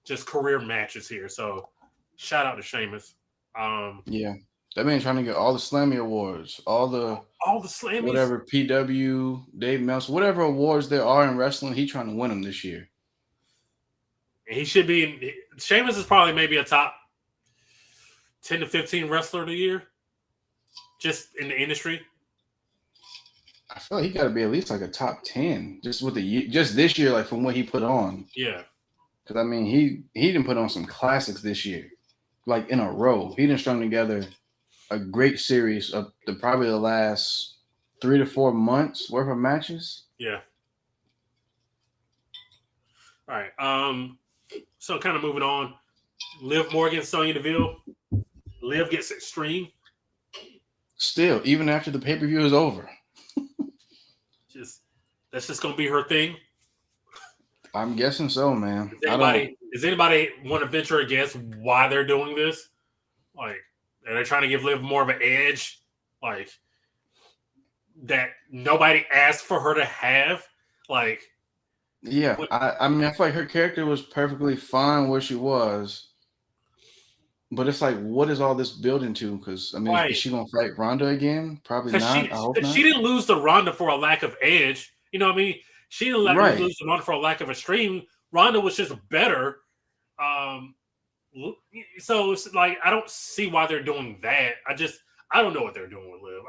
just career matches here. So shout out to Sheamus. That man trying to get all the Slammy awards, all the Slammies, whatever PW, Dave Meltzer, whatever awards there are in wrestling, he's trying to win them this year. And he should be. Sheamus is probably maybe a top 10 to 15 wrestler of the year, just in the industry. I feel like he got to be at least like a top 10 just this year, like from what he put on. Yeah, because I mean he didn't put on some classics this year, like in a row. He didn't strung together a great series of probably the last 3 to 4 months worth of matches. Yeah. All right. So kind of moving on. Liv Morgan, Sonya Deville. Liv gets extreme. Still, even after the pay-per-view is over. That's just gonna be her thing. I'm guessing so, man. Does anybody want to venture a guess why they're doing this? Like, are they trying to give Liv more of an edge? Like, that nobody asked for her to have? Like, yeah. I mean, I feel like her character was perfectly fine where she was. But it's like, what is all this building to? Because, I mean, is she going to fight Ronda again? Probably not. I hope not. She didn't lose to Ronda for a lack of edge. You know what I mean? She didn't lose to Ronda for a lack of extreme. Ronda was just better. So it's like, I don't see why they're doing that. I don't know what they're doing with Liv.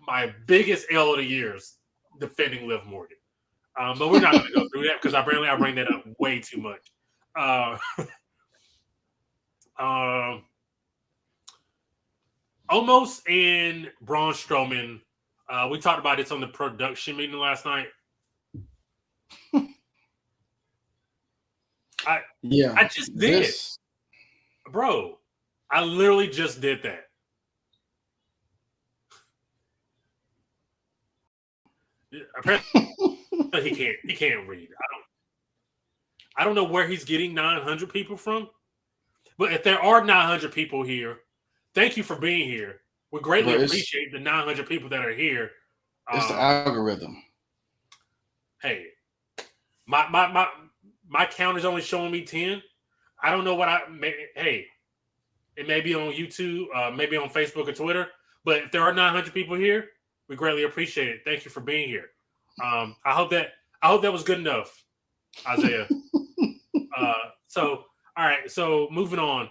My biggest L of the years defending Liv Morgan. But we're not going to go through that because I bring that up way too much. Omos and Braun Strowman. We talked about this on the production meeting last night. I just did it. Bro, I literally just did that. Apparently he can't read. I don't know where he's getting 900 people from. But if there are 900 people here, thank you for being here. We greatly appreciate the 900 people that are here. It's the algorithm. Hey, my count is only showing me 10. I don't know what hey, it may be on YouTube, maybe on Facebook or Twitter. But if there are 900 people here, We greatly appreciate it. Thank you for being here. I hope that was good enough, Isaiah. So all right. So moving on.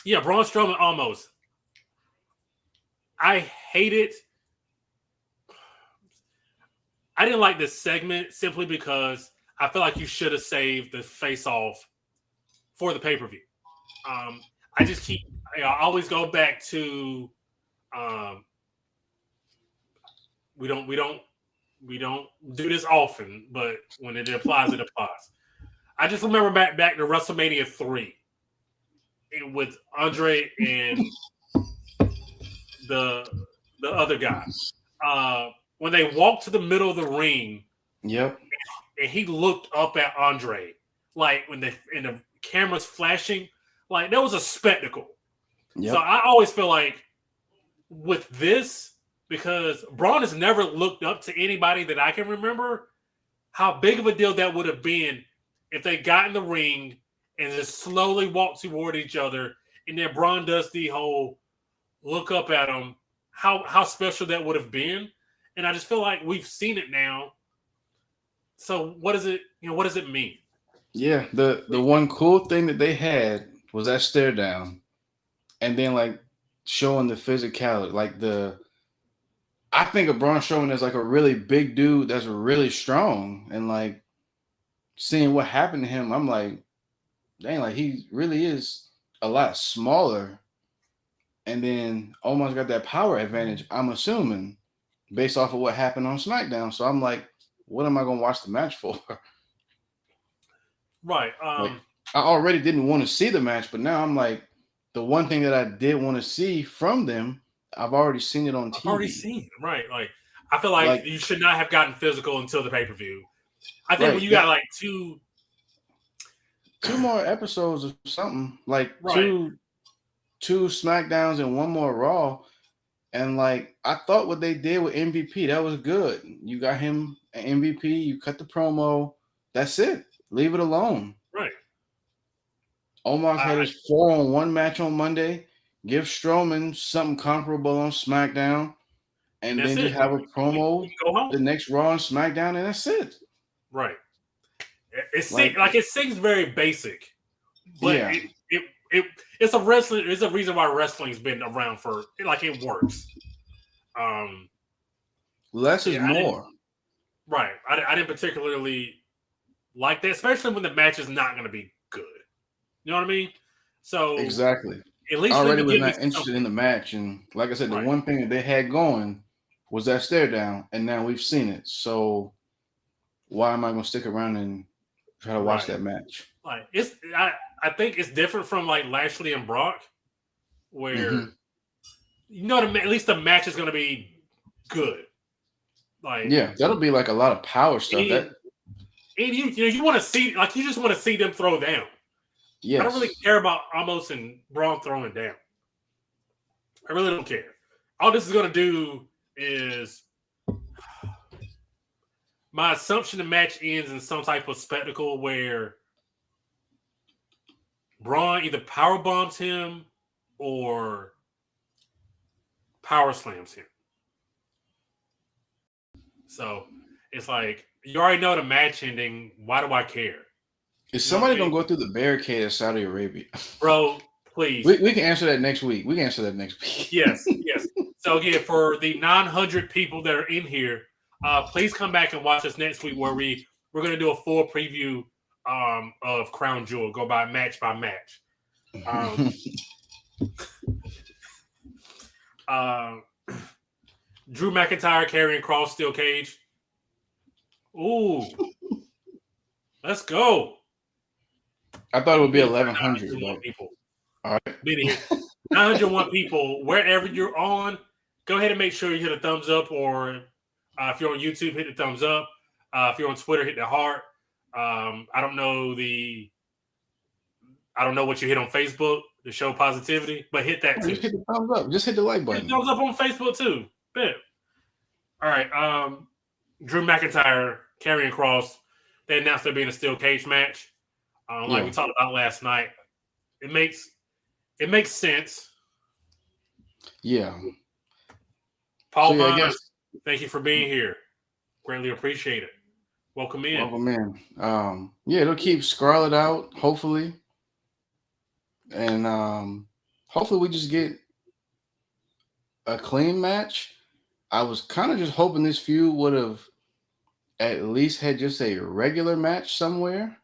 Yeah, Braun Strowman almost. I hate it. I didn't like this segment simply because I feel like you should have saved the face-off for the pay-per-view. I just keep. I always go back to. We don't do this often, but when it applies, it applies. I just remember back to WrestleMania 3 with Andre and the other guy. When they walked to the middle of the ring, Yep. and he looked up at Andre, like when the camera's flashing, like that was a spectacle. Yep. So I always feel like with this, because Braun has never looked up to anybody that I can remember, how big of a deal that would have been if they got in the ring and just slowly walked toward each other, and then Braun does the whole look up at him. How special that would have been. And I just feel like we've seen it now. So what does it, what does it mean? Yeah, the one cool thing that they had was that stare down, and then like showing the physicality, like I think of Braun Strowman as like a really big dude that's really strong, and like seeing what happened to him, I'm like, dang, like he really is a lot smaller, and then almost got that power advantage, I'm assuming, based off of what happened on SmackDown. So I'm like, what am I gonna watch the match for? Right. Like, I already didn't want to see the match, but now I'm like, the one thing that I did want to see from them, I've already seen it on TV. I've already seen it, right? Like, I feel like you should not have gotten physical until the pay-per-view. I think when you got like two more episodes of something, like two SmackDowns and one more Raw, and like I thought what they did with MVP, that was good. You got him an MVP, you cut the promo, that's it. Leave it alone. Right. Omos had his 4-on-1 match on Monday. Give Strowman something comparable on SmackDown, and then just have a promo the next Raw and SmackDown, and that's it. Right. It seems very basic, but it's a wrestling. There's a reason why wrestling's been around for it works. Less is more. Right. I didn't particularly like that, especially when the match is not going to be good. You know what I mean? So exactly. At least I already was not interested in the match, and like I said, the one thing that they had going was that stare down, and now we've seen it. So why am I going to stick around and try to watch that match? Like I think it's different from like Lashley and Brock, where at least the match is going to be good. Like that'll be like a lot of power stuff. And you want to see you just want to see them throw down. Yes. I don't really care about Omos and Braun throwing down. I really don't care. All this is going to do is my assumption the match ends in some type of spectacle where Braun either power bombs him or power slams him. So it's like, you already know the match ending. Why do I care? Is somebody going to go through the barricade of Saudi Arabia? Bro, please. We can answer that next week. Yes. So again, for the 900 people that are in here, please come back and watch us next week where we're going to do a full preview of Crown Jewel, go by match. Drew McIntyre carrying Cross steel cage. Ooh. Let's go. I thought it would be 1,100 people. All right. 901 people. Wherever you're on, go ahead and make sure you hit a thumbs up, or if you're on YouTube, hit the thumbs up. If you're on Twitter, hit the heart. I don't know what you hit on Facebook, the show Positivity, but hit that too. Just hit the thumbs up. Just hit the like button. Hit thumbs up on Facebook too. Bet. All right. Drew McIntyre carrying Cross. They announced there being a steel cage match. Like we talked about last night. It makes sense. Yeah. Paul yeah, I Vaughn, guess thank you for being here. Greatly appreciate it. Welcome in. welcome in. Yeah, it'll keep Scarlett out, hopefully. And hopefully we just get a clean match. I was kind of just hoping this feud would have at least had just a regular match somewhere.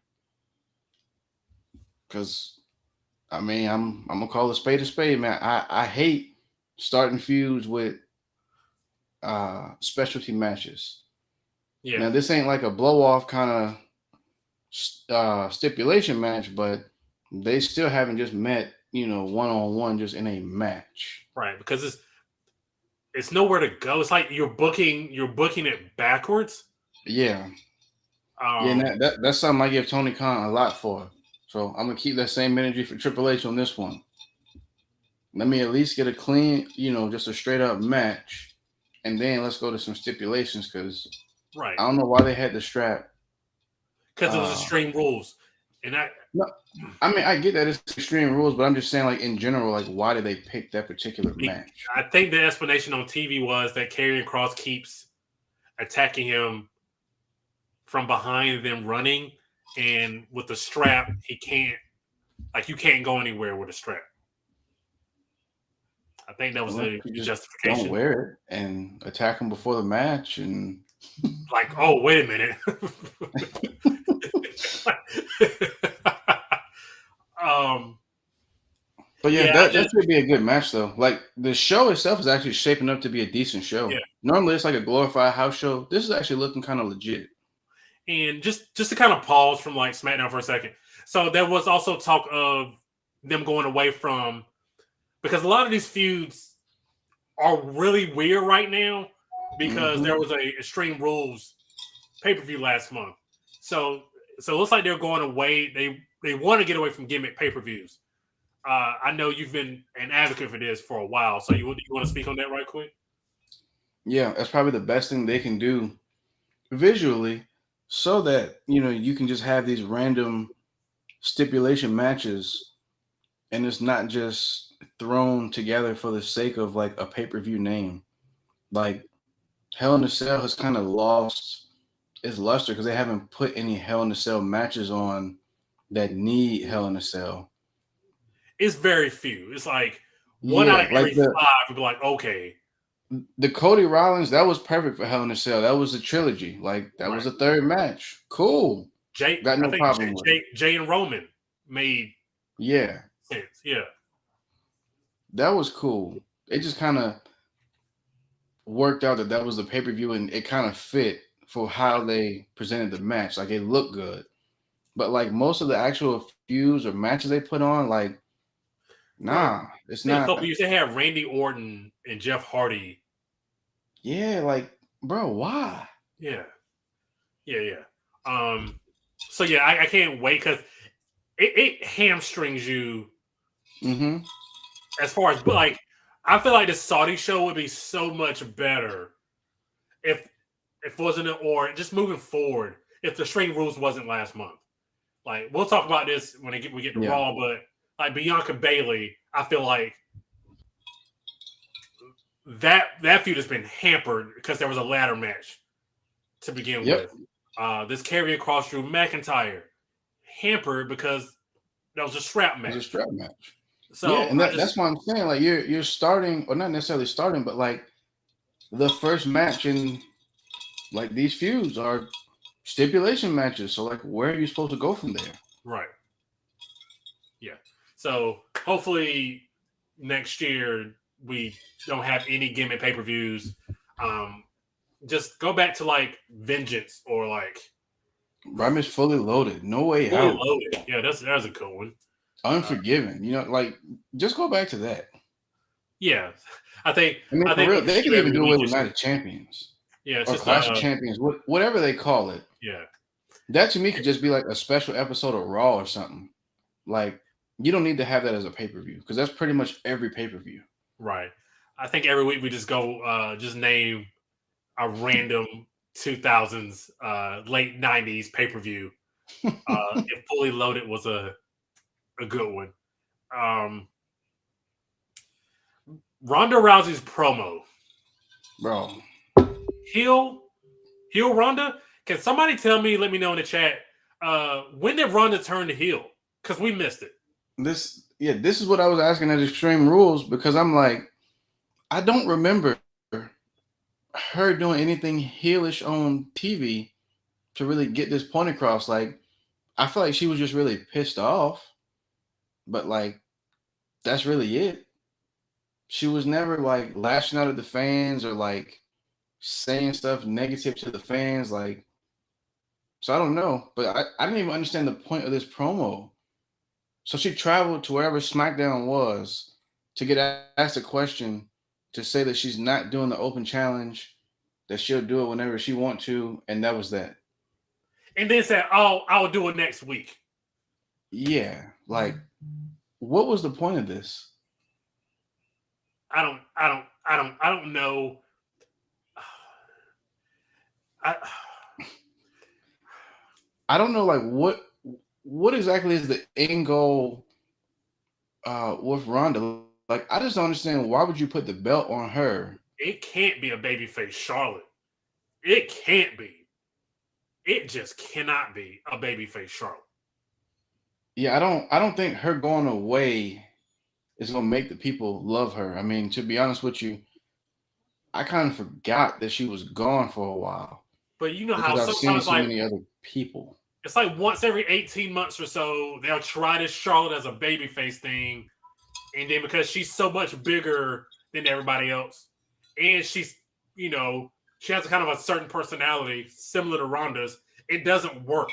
Cause I mean, I'm gonna call a spade, man. I hate starting feuds with specialty matches. Yeah. Now this ain't like a blow off kind of stipulation match, but they still haven't just met, one on one just in a match. Right. Because it's nowhere to go. It's like you're booking it backwards. Yeah. Yeah, and that's something I give Tony Khan a lot for. So I'm gonna keep that same energy for Triple H on this one. Let me at least get a clean, just a straight up match, and then let's go to some stipulations because right. I don't know why they had the strap. Because it was Extreme Rules, and no, I mean I get that it's Extreme Rules, but I'm just saying like in general, like why did they pick that particular match? I think the explanation on TV was that Karrion Kross keeps attacking him from behind them running, and with the strap, he can't. Like you can't go anywhere with a strap. I think that was the justification. Don't wear it and attack him before the match, and like, oh wait a minute. But yeah, that should be a good match though. Like the show itself is actually shaping up to be a decent show. Yeah. Normally it's like a glorified house show. This is actually looking kind of legit. And just to kind of pause from like SmackDown for a second. So there was also talk of them going away from, because a lot of these feuds are really weird right now because there was a Extreme Rules pay-per-view last month. So it looks like they're going away. They want to get away from gimmick pay-per-views. I know you've been an advocate for this for a while. So you want to speak on that right quick? Yeah, that's probably the best thing they can do visually so that, you can just have these random stipulation matches and it's not just thrown together for the sake of like a pay-per-view name. Like Hell in a Cell has kind of lost its luster because they haven't put any Hell in a Cell matches on that need Hell in a Cell. It's very few. It's like one out of every five would be like, okay. The Cody Rollins, that was perfect for Hell in a Cell. That was a trilogy. Like that was a third match. Cool. Got no problem with it. Jay and Roman made sense. Yeah. That was cool. It just kind of worked out that was the pay-per-view and it kind of fit for how they presented the match. Like it looked good. But like most of the actual feuds or matches they put on, like it's not. A couple years they had Randy Orton and Jeff Hardy. Yeah, like, bro, why? Yeah. So yeah, I can't wait because it hamstrings you. As far as like, I feel like the Saudi show would be so much better if it wasn't or just moving forward if the Extreme Rules wasn't last month. Like we'll talk about this when we get to Raw, but like Bianca Bailey, I feel like that feud has been hampered because there was a ladder match to begin with. This Karrion Kross Drew McIntyre hampered because that was a strap match. It was a strap match. So and that's what I'm saying. Like you're starting, or not necessarily starting, but like the first match in like these feuds are stipulation matches. So like, where are you supposed to go from there? Right. Yeah. So hopefully next year we don't have any gimmick pay-per-views. Just go back to like Vengeance or like Rhymes Fully Loaded. No Way Fully Out. Loaded. Yeah, that's a cool one. Unforgiven. Like just go back to that. Yeah. I think for real, they can even do it with Night of Champions. Yeah, it's or just Clash of Champions, whatever they call it. Yeah. That to me could just be like a special episode of Raw or something. Like you don't need to have that as a pay-per-view because that's pretty much every pay-per-view. Right. I think every week we just go just name a random 2000s late 90s pay-per-view. If Fully Loaded was a good one. Ronda Rousey's promo bro. Heel Ronda. Can somebody tell me? Let me know in the chat. When did Ronda turn to heel? Because we missed it. This is what I was asking at Extreme Rules because I'm like, I don't remember her doing anything heelish on TV to really get this point across. Like, I feel like she was just really pissed off, but like, that's really it. She was never like lashing out at the fans or like saying stuff negative to the fans. Like, so I don't know, but I didn't even understand the point of this promo. So she traveled to wherever SmackDown was to get asked a question to say that she's not doing the open challenge, that she'll do it whenever she want to, and that was that. And then said, "Oh, I'll do it next week." Yeah, like, what was the point of this? I don't know. I don't know, like what exactly is the end goal with Ronda? Like, I just don't understand why would you put the belt on her? It can't be a babyface Charlotte. It can't be. It just cannot be a babyface Charlotte. Yeah, I don't think her going away is gonna make the people love her. I mean, to be honest with you, I kind of forgot that she was gone for a while But you know how because I've seen sometimes so many other people. it's like once every 18 months or so, they'll try this Charlotte as a babyface thing. And then because she's so much bigger than everybody else, and she's, she has a kind of a certain personality similar to Ronda's, it doesn't work.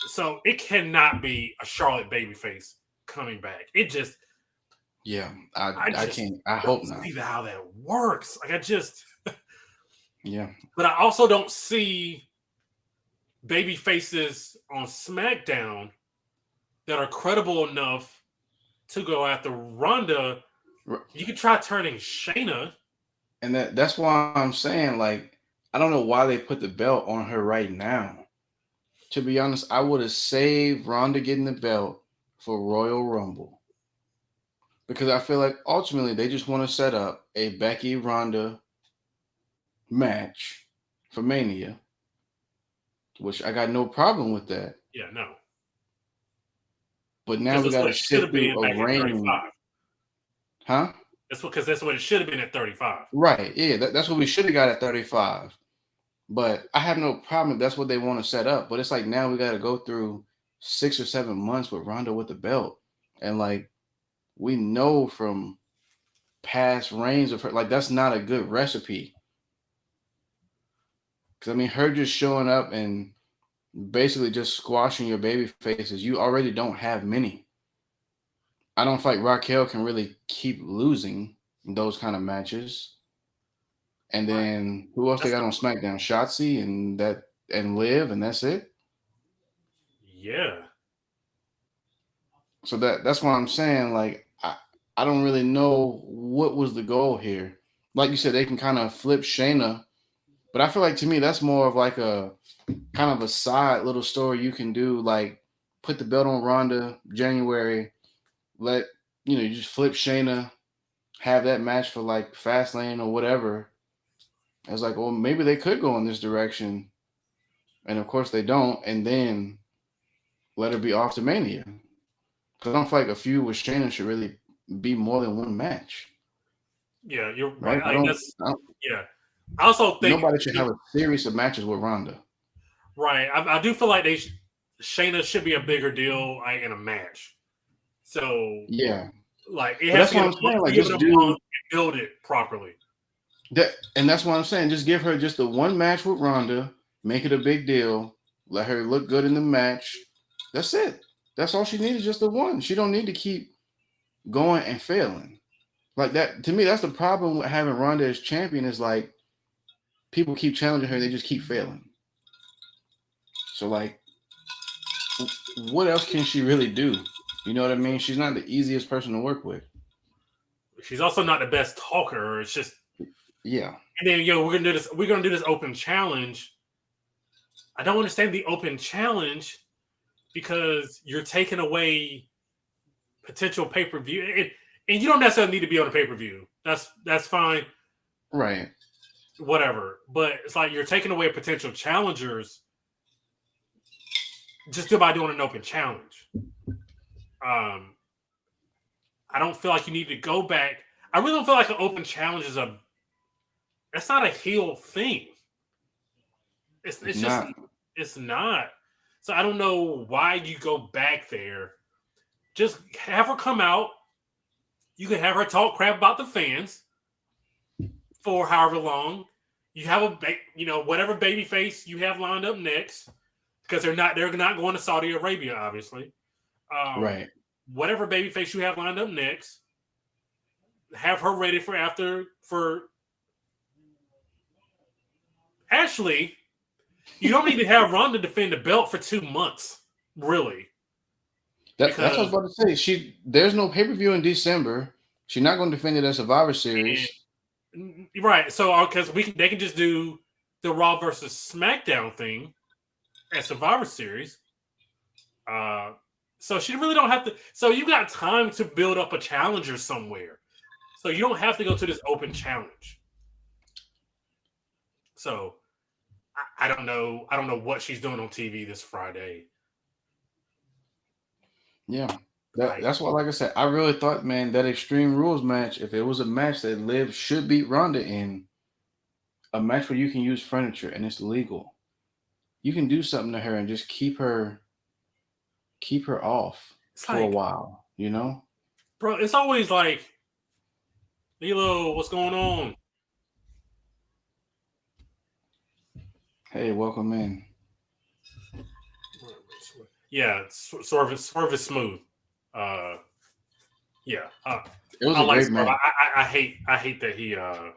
So it cannot be a Charlotte babyface coming back. It just, Yeah, I I just can't. I hope not. see how that works. Like Yeah, but I also don't see baby faces on SmackDown that are credible enough to go after Ronda. You could try turning Shayna. and that's why I'm saying, like, I don't know why they put the belt on her right now. To be honest, I would have saved Ronda getting the belt for Royal Rumble because I feel like ultimately they just want to set up a Becky Ronda match for Mania, which I got no problem with that. Yeah, no. But now Because we that's got what to it should sit have through been back a at reign, 35. huh? That's what it should have been at 35. Right. Yeah, that's what we should have got at 35. But I have no problem if that's what they want to set up. But it's like now we got to go through 6 or 7 months with Ronda with the belt. And like we know from past reigns of her, like that's not a good recipe. Because I mean, her just showing up and basically just squashing your baby faces, you already don't have many. I don't feel like Raquel can really keep losing those kind of matches. And Right. then who else they That's got on SmackDown? Shotzi and Liv, and that's it. yeah. So that's why I'm saying, like, I don't really know what was the goal here. Like you said, they can kind of flip Shayna, but I feel like to me that's more of like a kind of a side little story you can do. Like put the belt on Ronda January, let you just flip Shayna, have that match for like Fastlane or whatever. I was like, well, maybe they could go in this direction, and of course they don't, and then let her be off to Mania. Because I don't feel like a feud with Shayna should really be more than one match, Yeah, you're right? right. Like that's I don't yeah. I also think nobody should have a series of matches with Ronda. right. I do feel like Shayna should be a bigger deal like, in a match. So Yeah, like it but has that's to what get I'm saying. Like, give it just a do month and build it properly. that, and that's what I'm saying. Just give her just the one match with Ronda, make it a big deal, let her look good in the match. That's it. That's all she needs, just the one. She don't need to keep going and failing. Like that, to me, that's the problem with having Ronda as champion. Is like people keep challenging her, they just keep failing. So like, what else can she really do? You know what I mean? She's not the easiest person to work with. She's also not the best talker. It's just Yeah. and then we're gonna do this. We're gonna do this open challenge. I don't understand the open challenge because you're taking away potential pay-per-view. And you don't necessarily need to be on a pay-per-view. That's fine. Right. whatever. But it's like you're taking away potential challengers just by doing an open challenge. I don't feel like you need to go back. I really don't feel like an open challenge is that's not a heel thing. It's just not. it's not. So I don't know why you go back there. Just have her come out. You can have her talk crap about the fans for however long. You have whatever baby face you have lined up next, because they're not going to Saudi Arabia, obviously. Right. Whatever baby face you have lined up next, have her ready for Actually, you don't need to have Ronda defend the belt for 2 months, really. That's what I was about to say. There's no pay-per-view in December. She's not going to defend it at Survivor Series. Right. So because they can just do the Raw versus SmackDown thing at Survivor Series. So she really don't have to. So you got time to build up a challenger somewhere. So you don't have to go to this open challenge. So I don't know. I don't know what she's doing on TV this Friday. Yeah. That's why, like I said, I really thought, man, that Extreme Rules match, if it was a match that Liv should beat Ronda in, a match where you can use furniture and it's legal, you can do something to her and just keep her off for a while, you know? Bro, it's always like, Lilo, what's going on? Hey, welcome in. Yeah, Swerve is smooth. Yeah. It was a great match. I hate that he I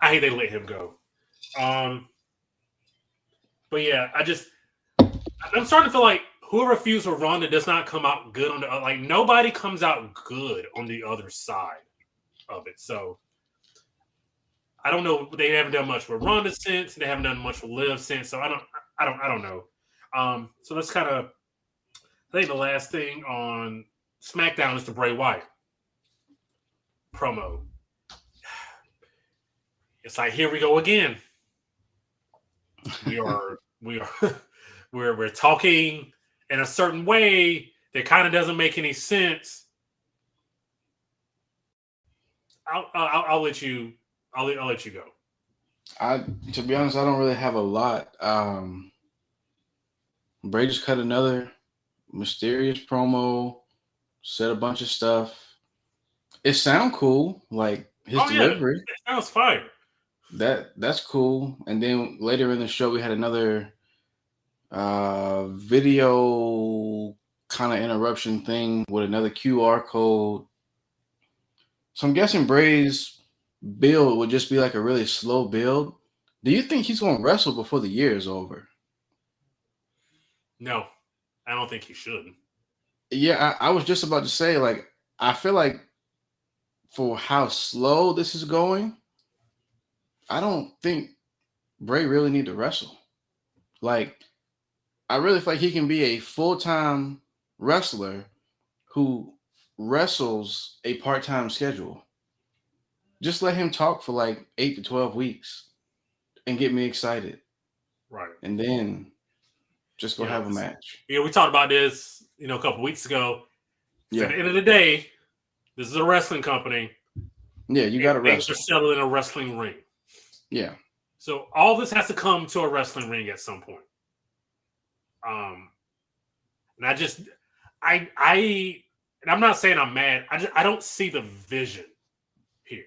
hate they let him go. But yeah, I'm starting to feel like whoever feuds with Ronda does not come out good on the like nobody comes out good on the other side of it. So I don't know. They haven't done much with Ronda since. They haven't done much with Liv since. So I don't know. So that's kind of, I think the last thing on SmackDown is the Bray Wyatt promo. It's like, here we go again. We're talking in a certain way that kind of doesn't make any sense. I'll let you go. To be honest, I don't really have a lot. Bray just cut another mysterious promo, said a bunch of stuff. It sounds cool, like his delivery. It sounds fire. That's cool. And then later in the show, we had another video kind of interruption thing with another QR code. So I'm guessing Bray's build would just be like a really slow build. Do you think he's going to wrestle before the year is over? No, I don't think he should. Yeah, I was just about to say, like, I feel like for how slow this is going, I don't think Bray really need to wrestle. Like, I really feel like he can be a full-time wrestler who wrestles a part-time schedule. Just let him talk for like 8 to 12 weeks and get me excited. Right. And then just go have a match. Yeah, we talked about this, a couple weeks ago. Yeah. At the end of the day, this is a wrestling company. Yeah, you got to wrestle. They're settled in a wrestling ring. Yeah. So all this has to come to a wrestling ring at some point. And I'm not saying I'm mad. I don't see the vision here.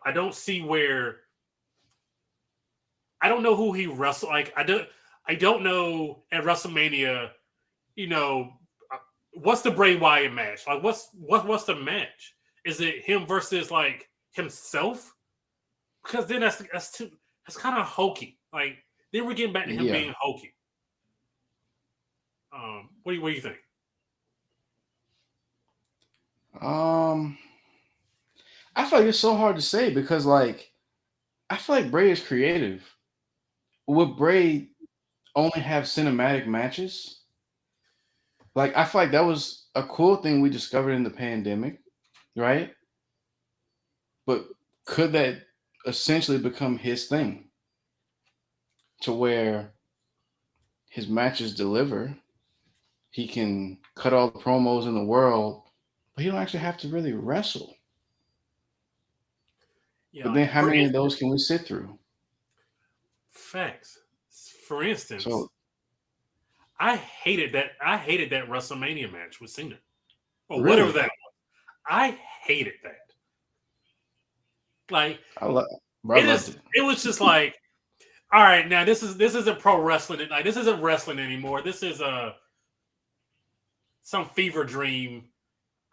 I don't see where. I don't know who he wrestled. Like I don't know at WrestleMania. What's the Bray Wyatt match? Like what's the match? Is it him versus like himself? Because then that's kind of hokey. Like then we're getting back to him being hokey. What do you think? I feel like it's so hard to say because like I feel like Bray is creative. Would Bray only have cinematic matches? Like I feel like that was a cool thing we discovered in the pandemic, right? But could that essentially become his thing to where his matches deliver? He can cut all the promos in the world, but he don't actually have to really wrestle. Yeah, But then like how for many of instance, those can we sit through? facts. For instance, So I hated that. I hated that WrestleMania match with Cena or whatever really, that was. I hated that. Like I loved it. it was just like, all right, now this isn't pro wrestling. Like this isn't wrestling anymore. This is some fever dream.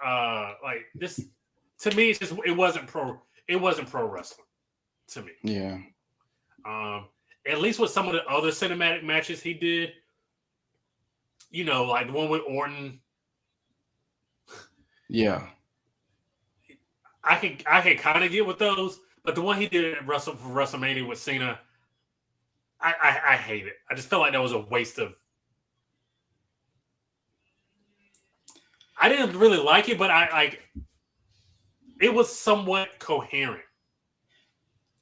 Like this to me, it's just it wasn't pro wrestling to me. Yeah, Um, at least with some of the other cinematic matches he did, like the one with Orton, yeah. I can kind of get with those, but the one he did at WrestleMania with Cena, I hate it. I just felt like that was a waste of. I didn't really like it, but I like it was somewhat coherent.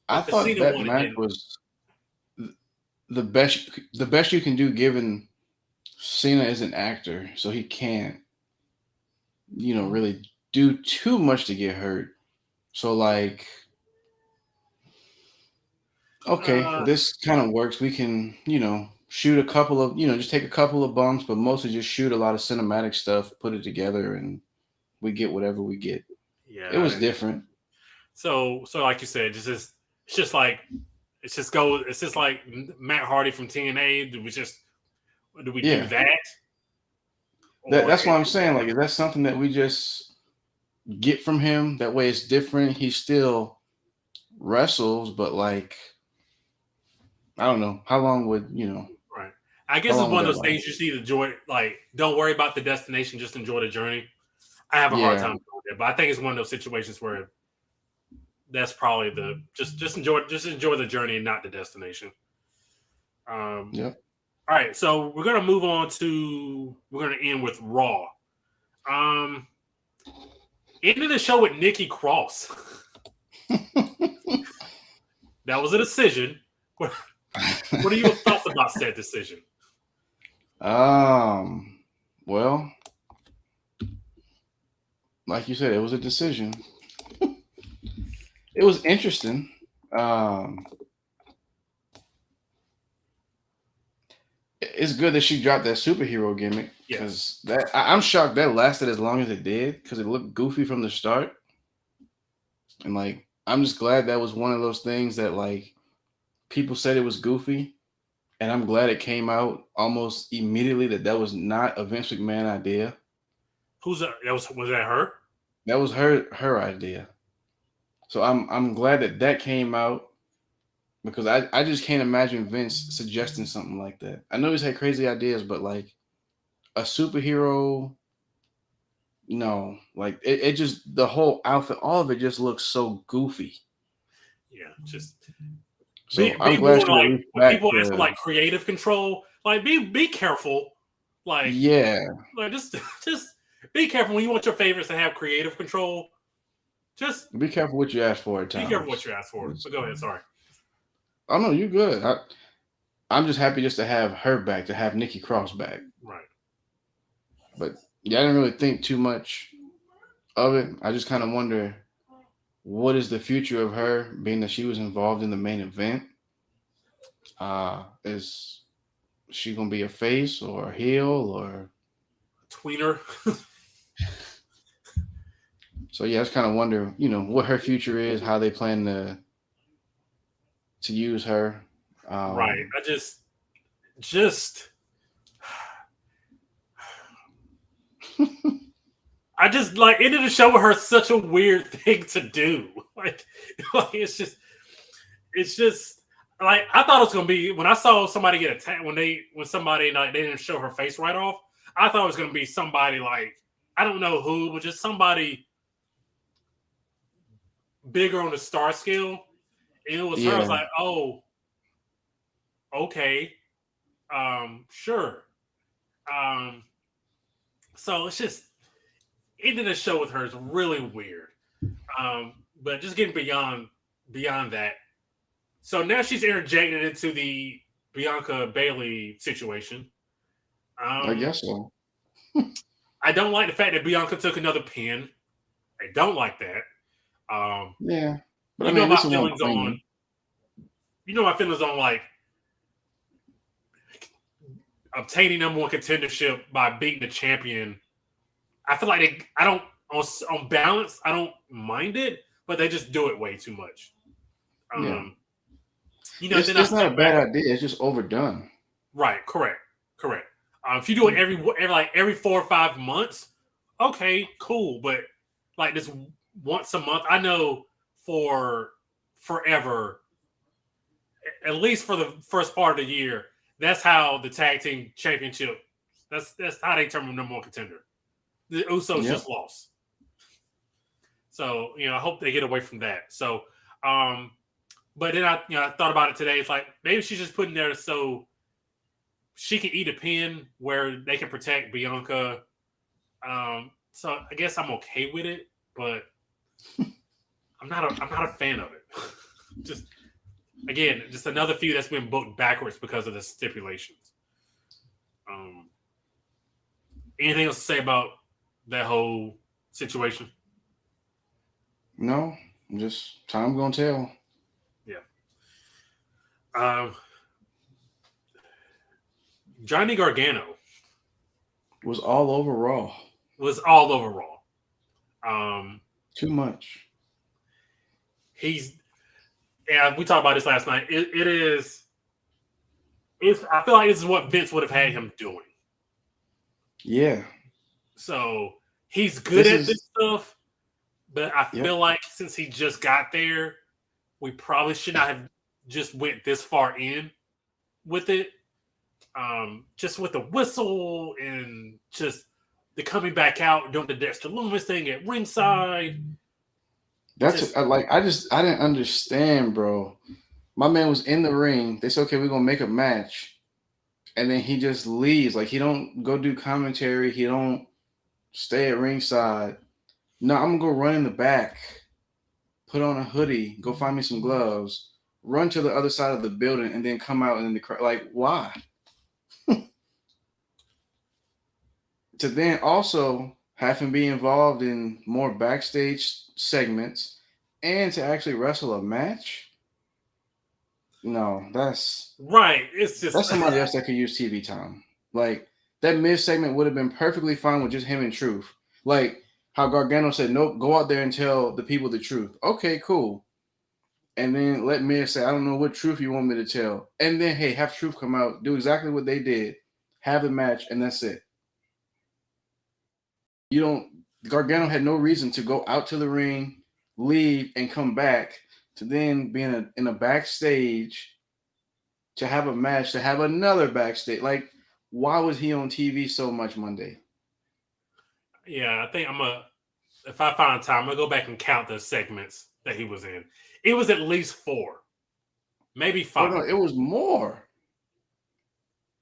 I But the thought Cena that one, it match didn't. was the best you can do given Cena is an actor, so he can't, really do too much to get hurt. So like, okay, Uh, this kind of works. We can, shoot a couple of, just take a couple of bumps, but mostly just shoot a lot of cinematic stuff, put it together, and we get whatever we get. It yeah, I was didn't. different. So like you said, it's just like it's just like Matt Hardy from TNA. Do we do Yeah. that That, or that's what I'm saying. Like, is that something that we just get from him? That way it's different. He still wrestles, but like, I don't know. right? I How guess it's long would one of that those last? things you just need to enjoy. Like, don't worry about the destination, just enjoy the journey. I have a hard Yeah. time doing that, but I think it's one of those situations where that's probably the just enjoy the journey and not the destination. Um, Yep. all right, so we're gonna end with Raw. Um, Ended the show with Nikki Cross. That was a decision. What are your thoughts about that decision? um, well, like you said, it was a decision. It was interesting. Um, it's good that she dropped that superhero gimmick Yes. because I'm shocked that lasted as long as it did because it looked goofy from the start. And like, I'm just glad that was one of those things that like people said it was goofy, and I'm glad it came out almost immediately that was not a Vince McMahon idea. Who's that? Was that her? That was her idea. So I'm glad that came out because I just can't imagine Vince suggesting something like that. I know he's had crazy ideas, but like a superhero, no, like it just the whole outfit, all of it just looks so goofy. Yeah, just So I'm be glad more she went like when back people ask for to like creative control. Like be careful. Like yeah. just just be careful when you want your favorites to have creative control. Just Be careful what you ask for at be careful what times. you ask for. But go ahead. Sorry. Oh no, you're good. I'm just happy just to have her back, to have Nikki Cross back. Right. But yeah, I didn't really think too much of it. I just kind of wonder what is the future of her, being that she was involved in the main event. Is she gonna be a face or a heel or? Tweener. So yeah, I just kind of wonder, what her future is, how they plan to use her. Right. Um, I just I just like ended the show with her such a weird thing to do. Like it's just like I thought it was gonna be when I saw somebody get attacked when somebody like they didn't show her face right off. I thought it was gonna be somebody like I don't know who, but just somebody bigger on the star scale. And it was her. I was yeah, like, oh, okay, sure. Um, so it's just ending the show with her is really weird. But just getting beyond beyond that, so now she's interjected into the Bianca Bailey situation. I guess so. I don't like the fact that Bianca took another pin. I don't like that. Yeah, but You I know mean, this my is one feelings on. clean. You know my feelings on like obtaining number one contendership by beating the champion. I feel like I don't on balance. I don't mind it, but they just do it way too much. Yeah, Then I it's not a step bad back. idea. It's just overdone. Right, correct. If you do it every 4 or 5 months, okay, cool. But like this once a month, I know for forever, at least for the first part of the year, that's how the tag team championship. That's how they determine number one contender. The Usos Yep. just lost, so I hope they get away from that. So, but then I thought about it today. It's like maybe she's just putting there so she can eat a pin where they can protect Bianca. So I guess I'm okay with it, but I'm not a fan of it. just another feud that's been booked backwards because of the stipulations. Anything else to say about that whole situation? No, just time gonna tell. Yeah. Johnny Gargano Was all over Raw. was all over Raw. Too much. He's we talked about this last night. It is. I feel like this is what Vince would have had him doing. Yeah. So he's good at this stuff, but I feel like since he just got there, we probably should not have just went this far in with it. Just with the whistle and just the coming back out, doing the Dexter Loomis thing at ringside. That's I didn't understand, bro. My man was in the ring. They said, okay, we're gonna make a match. And then he just leaves. Like he don't go do commentary. He don't stay at ringside. No, I'm gonna go run in the back, put on a hoodie, go find me some gloves, run to the other side of the building, and then come out in the crowd. Like, why? To then also have him be involved in more backstage segments and to actually wrestle a match. No, that's right. It's just that's somebody else that could use TV time. Like that mid segment would have been perfectly fine with just him and Truth. Like how Gargano said, "Nope, go out there and tell the people the truth." Okay, cool. And then let Miz say, "I don't know what truth you want me to tell." And then hey, have Truth come out, do exactly what they did, have the match, and that's it. You don't. Gargano had no reason to go out to the ring, leave, and come back to then be in a backstage to have a match, to have another backstage. Like, why was he on TV so much Monday? Yeah, I think if I find time, I'm gonna go back and count the segments that he was in. It was at least 4, maybe 5. Oh no, it was more.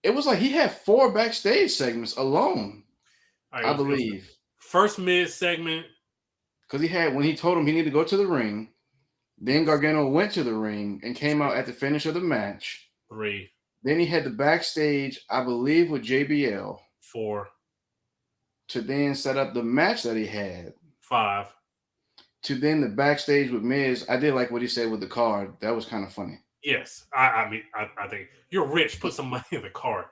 It was like he had 4 backstage segments alone, Right, I believe. First Miz segment. Because he had, when he told him he needed to go to the ring, then Gargano went to the ring and came out at the finish of the match. 3. Then he had the backstage, I believe, with JBL. 4. To then set up the match that he had. 5. To then the backstage with Miz. I did like what he said with the card. That was kind of funny. Yes. I mean, I think you're rich. Put some money in the card.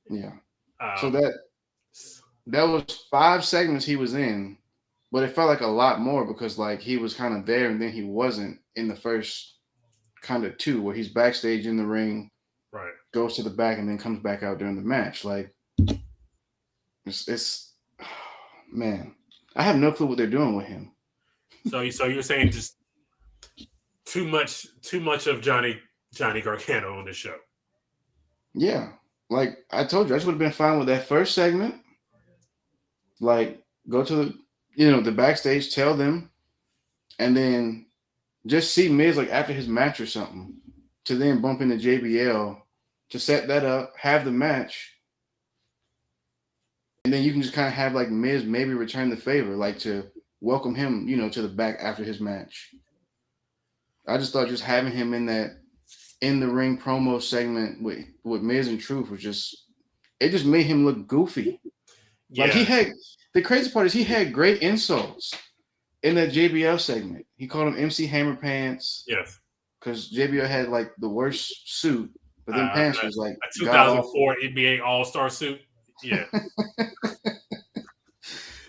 Yeah. So that was 5 segments he was in, but it felt like a lot more because like he was kind of there and then he wasn't in the first kind of 2 where he's backstage in the ring, right, goes to the back and then comes back out during the match. Like it's man, I have no clue what they're doing with him. So you're saying just too much of Johnny Gargano on the show. Yeah. Like I told you, I just would have been fine with that first segment. Like go to the backstage, tell them, and then just see Miz like after his match or something to then bump into JBL to set that up, have the match, and then you can just kind of have like Miz maybe return the favor, like to welcome him, to the back after his match. I just thought just having him in that in the ring promo segment with Miz and Truth was just it just made him look goofy. Yeah. Like the crazy part is he had great insults in that JBL segment. He called him MC Hammer Pants. Yes. Because JBL had like the worst suit, but then pants was like a 2004 NBA All-Star suit. Yeah.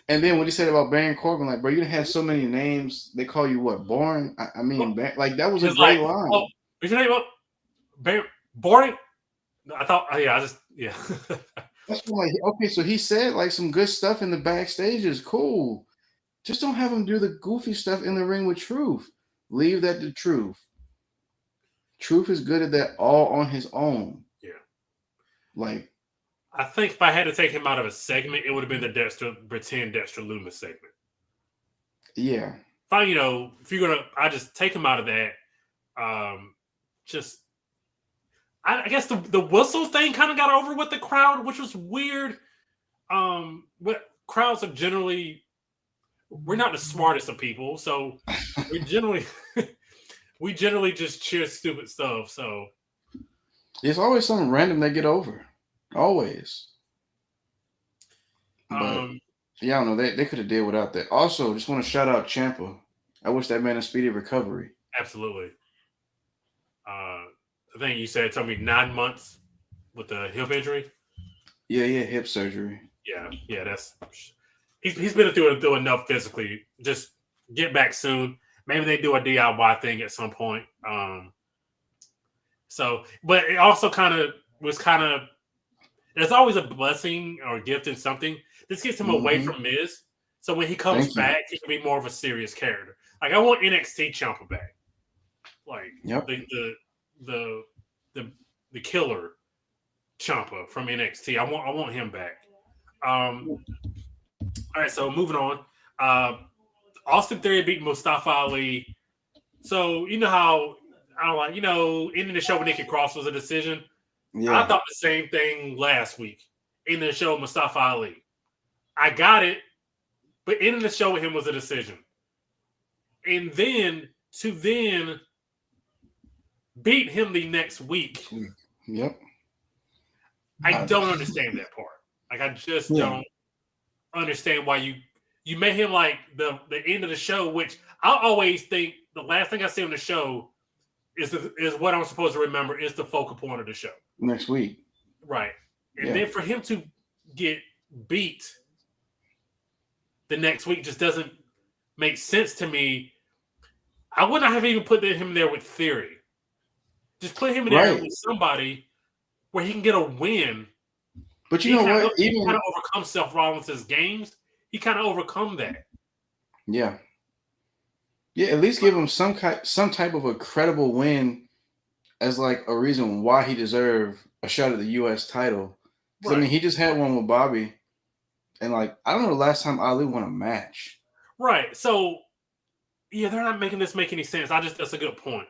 And then what he said about Baron Corbin, like, bro, you had so many names. They call you what? Boring? I mean, like that was a great line. Oh, is your name up? Boring? I thought, yeah. That's like, okay, so he said like some good stuff in the backstage is cool. Just don't have him do the goofy stuff in the ring with Truth. Leave that to Truth. Truth is good at that all on his own. Yeah. Like, I think if I had to take him out of a segment, it would have been the pretend Dexter Lumis segment. Yeah. Fine, if you're gonna, I just take him out of that. I guess the whistle thing kind of got over with the crowd, which was weird. But crowds are generally, we're not the smartest of people, so we generally just cheer stupid stuff. So it's always something random they get over. Always. But yeah, I don't know. They could have did without that. Also, just want to shout out Ciampa. I wish that man a speedy recovery. Absolutely. I think you said it took me 9 months with the hip injury. Yeah, hip surgery. Yeah, that's he's been through enough physically. Just get back soon. Maybe they do a DIY thing at some point. But it also there's always a blessing or a gift in something. This gets him away from Miz. So when he comes back, he can be more of a serious character. Like I want NXT Ciampa back. Like the killer Ciampa from NXT. I want him back. All right, so moving on. Austin Theory beat Mustafa Ali. So you know how ending the show with Nikki Cross was a decision. Yeah. I thought the same thing last week. Ending the show with Mustafa Ali. I got it, but ending the show with him was a decision. And then to beat him the next week. Yep. I don't understand that part. Like I just don't understand why you made him like the end of the show, which I always think the last thing I see on the show is what I'm supposed to remember is the focal point of the show. Next week. Right. And then for him to get beat the next week just doesn't make sense to me. I would not have even put him there with Theory. Just put him in there with somebody where he can get a win. But you know what? He kind of overcome Seth Rollins' games. He kind of overcome that. Yeah. Yeah, at least give him some type of a credible win as like a reason why he deserved a shot at the U.S. title. Because I mean, he just had one with Bobby, and like I don't know the last time Ali won a match. Right. So they're not making this make any sense. That's a good point.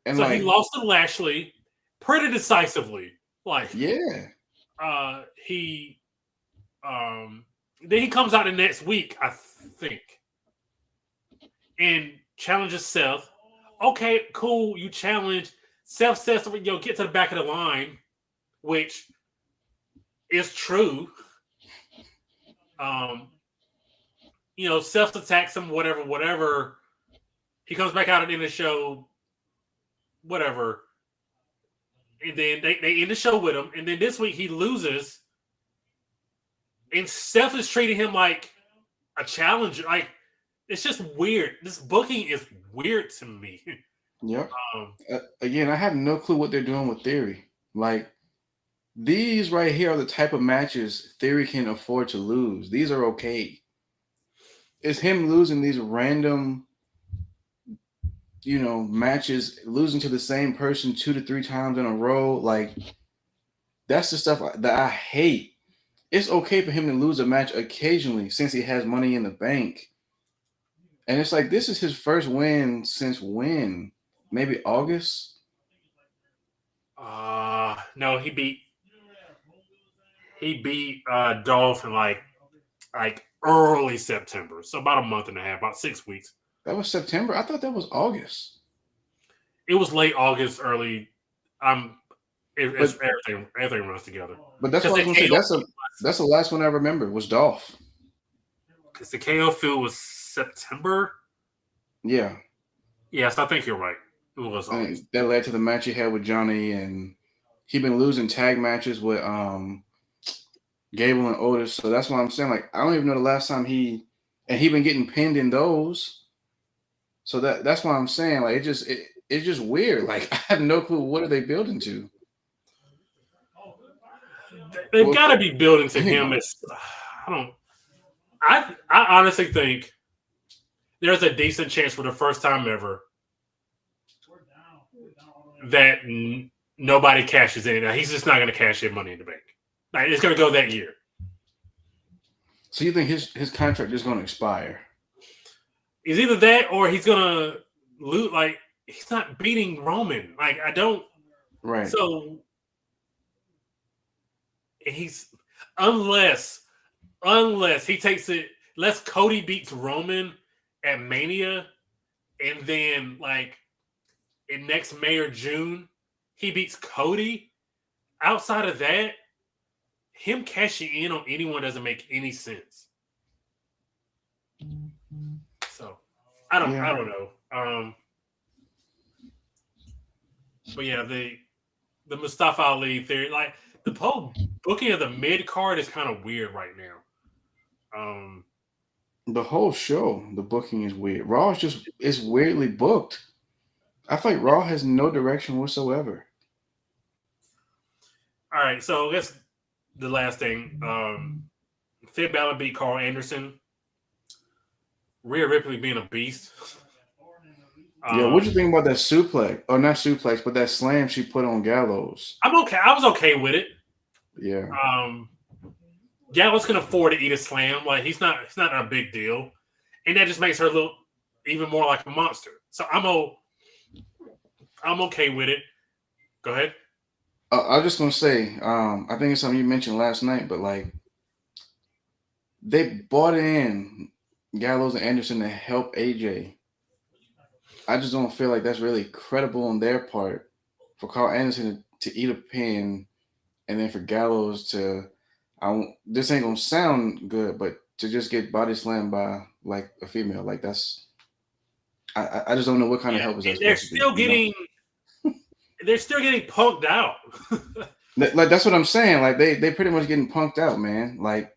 And so he lost to Lashley pretty decisively. Then he comes out the next week, I think, and challenges Seth. Okay, cool. You challenge. Seth says, get to the back of the line, which is true. Seth attacks him, whatever. He comes back out at the end of the show, whatever. And then they end the show with him. And then this week he loses. And Seth is treating him like a challenger. Like, it's just weird. This booking is weird to me. Yep. Again, I have no clue what they're doing with Theory. Like, these right here are the type of matches Theory can afford to lose. These are okay. It's him losing these random, matches, losing to the same person 2 to 3 times in a row. Like, that's the stuff that I hate. It's okay for him to lose a match occasionally since he has money in the bank. And it's like, this is his first win since when? Maybe August? No, he beat Dolph in like early September. So about a month and a half, about 6 weeks. That was September? I thought that was August. It was late August, early. It's But everything runs together. that's what I was gonna say. That's the last one I remember was Dolph. Because the KO feud was September. Yeah. Yes, I think you're right. It was And August. that led to the match he had with Johnny, and he been losing tag matches with Gable and Otis. So that's why I'm saying, like, I don't even know the last time he been getting pinned in those. So that's why I'm saying, like, it's just weird. Like, I have no clue what are they building to. They've Well, got to be building to him. I honestly think there's a decent chance for the first time ever that nobody cashes in. Now, he's just not going to cash in Money in the Bank. Like, it's going to go that year. So you think his contract is going to expire? It's either that or he's going to lose. Like, he's not beating Roman. Like, I don't. Right. So he's unless he takes it, unless Cody beats Roman at Mania, and then like in next May or June he beats Cody. Outside of that, him cashing in on anyone doesn't make any sense. So I don't know. But yeah, the Mustafa Ali theory, like the whole booking of the mid card is kind of weird right now. The whole show, the booking is weird. Raw is weirdly booked. I feel like Raw has no direction whatsoever. All right, so I guess the last thing, Finn Balor beat Carl Anderson. Rhea Ripley being a beast. Yeah, what do you think about that suplex? Or not suplex, but that slam she put on Gallows? I'm okay. I was okay with it. Yeah. Gallows can afford to eat a slam. Like he's not a big deal, and that just makes her look even more like a monster. So I'm okay with it. Go ahead. I was just gonna say, I think it's something you mentioned last night, but like they bought in Gallows and Anderson to help AJ. I just don't feel like that's really credible on their part for Carl Anderson to eat a pin, and then for Gallows to, this ain't gonna sound good, but to just get body slammed by like a female, like that's, I just don't know what kind of help is that supposed to be. They're still getting punked out. Like that's what I'm saying. Like they pretty much getting punked out, man. Like,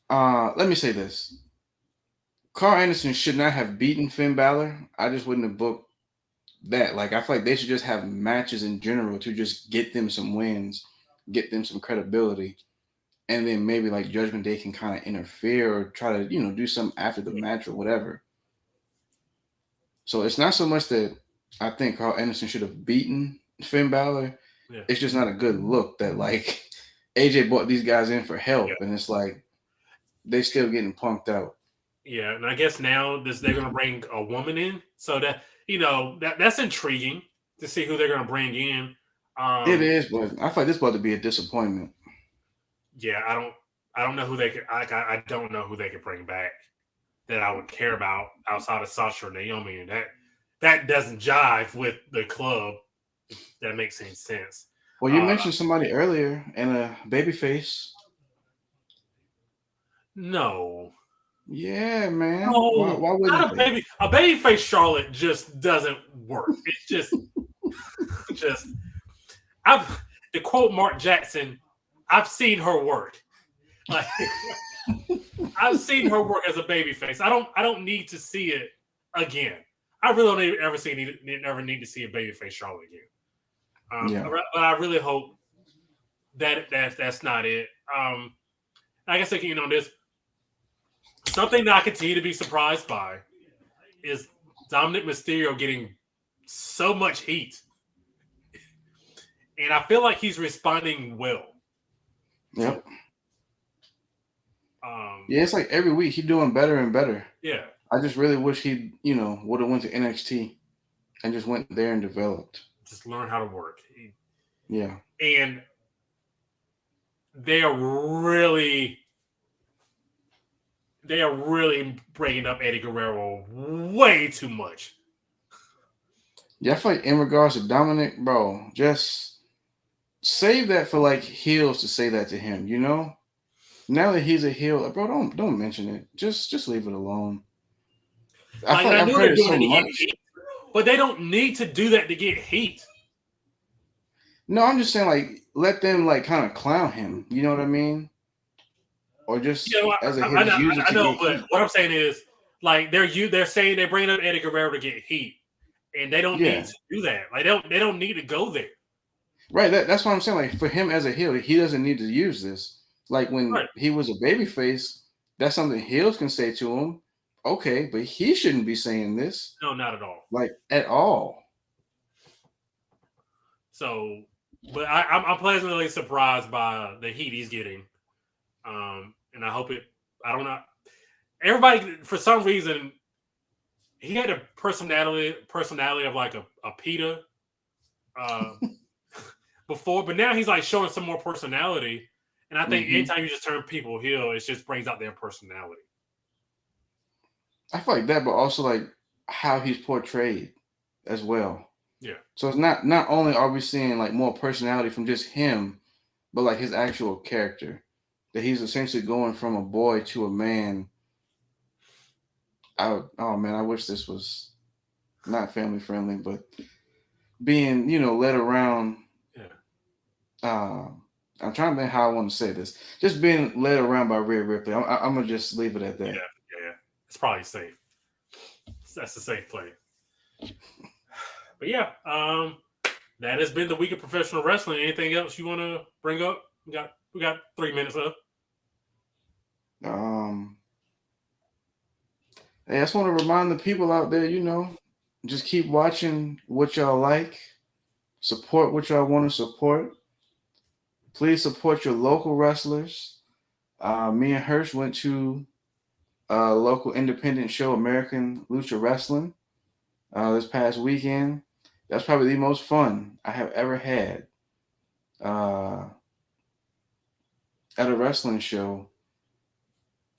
let me say this. Carl Anderson should not have beaten Finn Balor. I just wouldn't have booked that. Like, I feel like they should just have matches in general to just get them some wins, get them some credibility, and then maybe like Judgment Day can kind of interfere or try to, do something after the match or whatever. So it's not so much that I think Carl Anderson should have beaten Finn Balor. Yeah. It's just not a good look that like AJ brought these guys in for help, and it's like they still getting punked out. Yeah, and I guess now they're going to bring a woman in, so that that's intriguing to see who they're going to bring in. It is, but I feel like this about to be a disappointment. Yeah, I don't know who they could. I don't know who they could bring back that I would care about outside of Sasha or Naomi, and that doesn't jive with the club. If that makes any sense. Well, you mentioned somebody earlier and a babyface. No. Yeah, man. No, why wouldn't a babyface Charlotte just doesn't work. It's just to quote Mark Jackson, I've seen her work. Like I've seen her work as a babyface. I don't need to see it again. I really don't ever need to see a babyface Charlotte again. But I really hope that's not it. I guess I can on this. Something that I continue to be surprised by is Dominic Mysterio getting so much heat. And I feel like he's responding well. Yep. Yeah, it's like every week he's doing better and better. Yeah. I just really wish he, would have went to NXT and just went there and developed. Just learn how to work. Yeah. And they are really they are really bringing up Eddie Guerrero way too much. Yeah, I feel like in regards to Dominic, bro, just save that for like heels to say that to him. You know, now that he's a heel, like, bro, don't mention it. Just leave it alone. I Like, feel and like I I've know heard they're it doing so it to get much. heat, but they don't need to do that to get heat. No, I'm just saying, like, let them like kind of clown him. You know what I mean? Or You just know, as a heel, I just use it to know, get but heat. what I'm saying is, like, they're saying they're bringing up Eddie Guerrero to get heat, and they don't need Yeah, to do that. Like, they don't need to go there. right. That's what I'm saying. Like for him as a heel, he doesn't need to use this. Like when Right? he was a babyface, that's something heels can say to him. Okay, but he shouldn't be saying this, No, not at all. like at all. So, but I'm pleasantly surprised by the heat he's getting, and I hope it. I don't know. Everybody, for some reason, he had a personality of like a PETA uh, before, but now he's like showing some more personality. And I think Hmm. anytime you just turn people heel, it just brings out their personality. I feel like that, but also like how he's portrayed as well. Yeah, So it's not only are we seeing like more personality from just him, but like his actual character. That he's essentially going from a boy to a man. Oh man, I wish this was not family friendly, but being led around. yeah, Uh, I'm trying to think how I want to say this. Just being led around by Rhea Ripley. I'm gonna just leave it at yeah, that. yeah. It's probably safe. That's the safe play. But yeah, that has been the week of professional wrestling. Anything else you want to bring up? We got 3 minutes left. Um, hey, I just want to remind the people out there, just keep watching what y'all like, support what y'all want to support. Please support your local wrestlers. Me and Hirsch went to a local independent show, American Lucha Wrestling, this past weekend. That's probably the most fun I have ever had uh, at a wrestling show.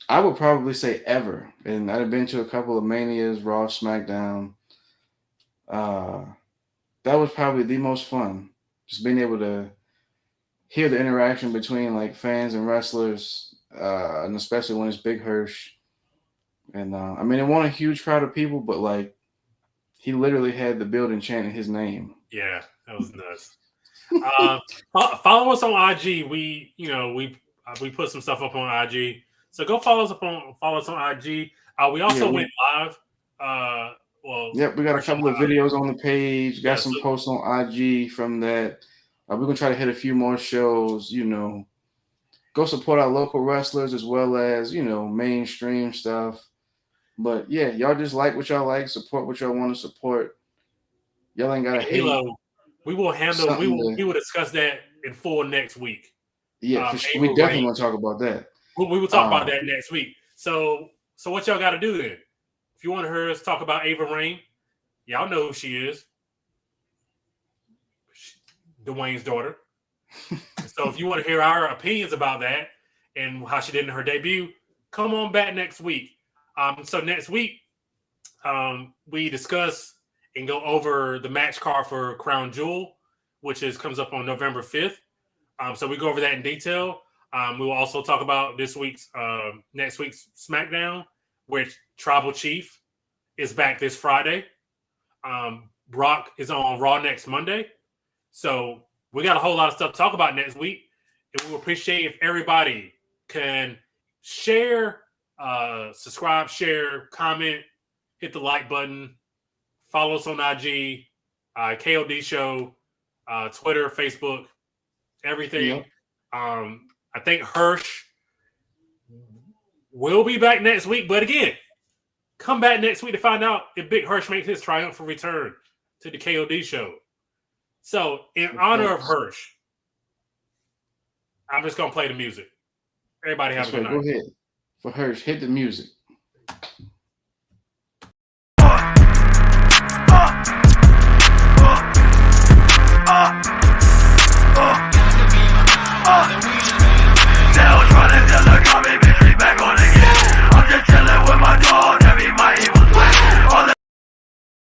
I would probably say ever. And I've been to a couple of Manias, Raw, SmackDown. Uh, that was probably the most fun. Just being able to hear the interaction between like fans and wrestlers, and especially when it's Big Hirsch. And I mean, it won a huge crowd of people, but like he literally had the building chanting his name. Yeah, that was nuts. Uh, follow us on IG. We put some stuff up on IG, so go follow us on IG. We Yeah, also went live. Well, yep, we got a partially couple of live. videos on the page. Got Yeah, some so posts on IG from that. We're gonna try to hit a few more shows. Go support our local wrestlers as well as mainstream stuff. But yeah, y'all just like what y'all like, support what y'all want to support. Y'all ain't gotta hate Halo, we will handle. something to. We will discuss that in full next week. Yeah, we Ava definitely Rain. want to talk about that. We will talk about that next week. So what y'all got to do then? If you want to hear us talk about Ava Rain, y'all know who she is. Dwayne's daughter. So if you want to hear our opinions about that and how she did in her debut, come on back next week. So next week, we discuss and go over the match card for Crown Jewel, which comes up on November 5th. So we go over that in detail. We will also talk about next week's SmackDown, which Tribal Chief is back this Friday. Brock is on Raw next Monday. So we got a whole lot of stuff to talk about next week. And we will appreciate if everybody can share, subscribe, share, comment, hit the like button, follow us on IG, KOD Show, Twitter, Facebook, everything. Yep. I think Hirsch will be back next week. But again, come back next week to find out if Big Hirsch makes his triumphant return to the KOD Show. So, in honor of Hirsch, I'm just going to play the music. Everybody have That's a good right. night. Go ahead. For Hirsch, hit the music.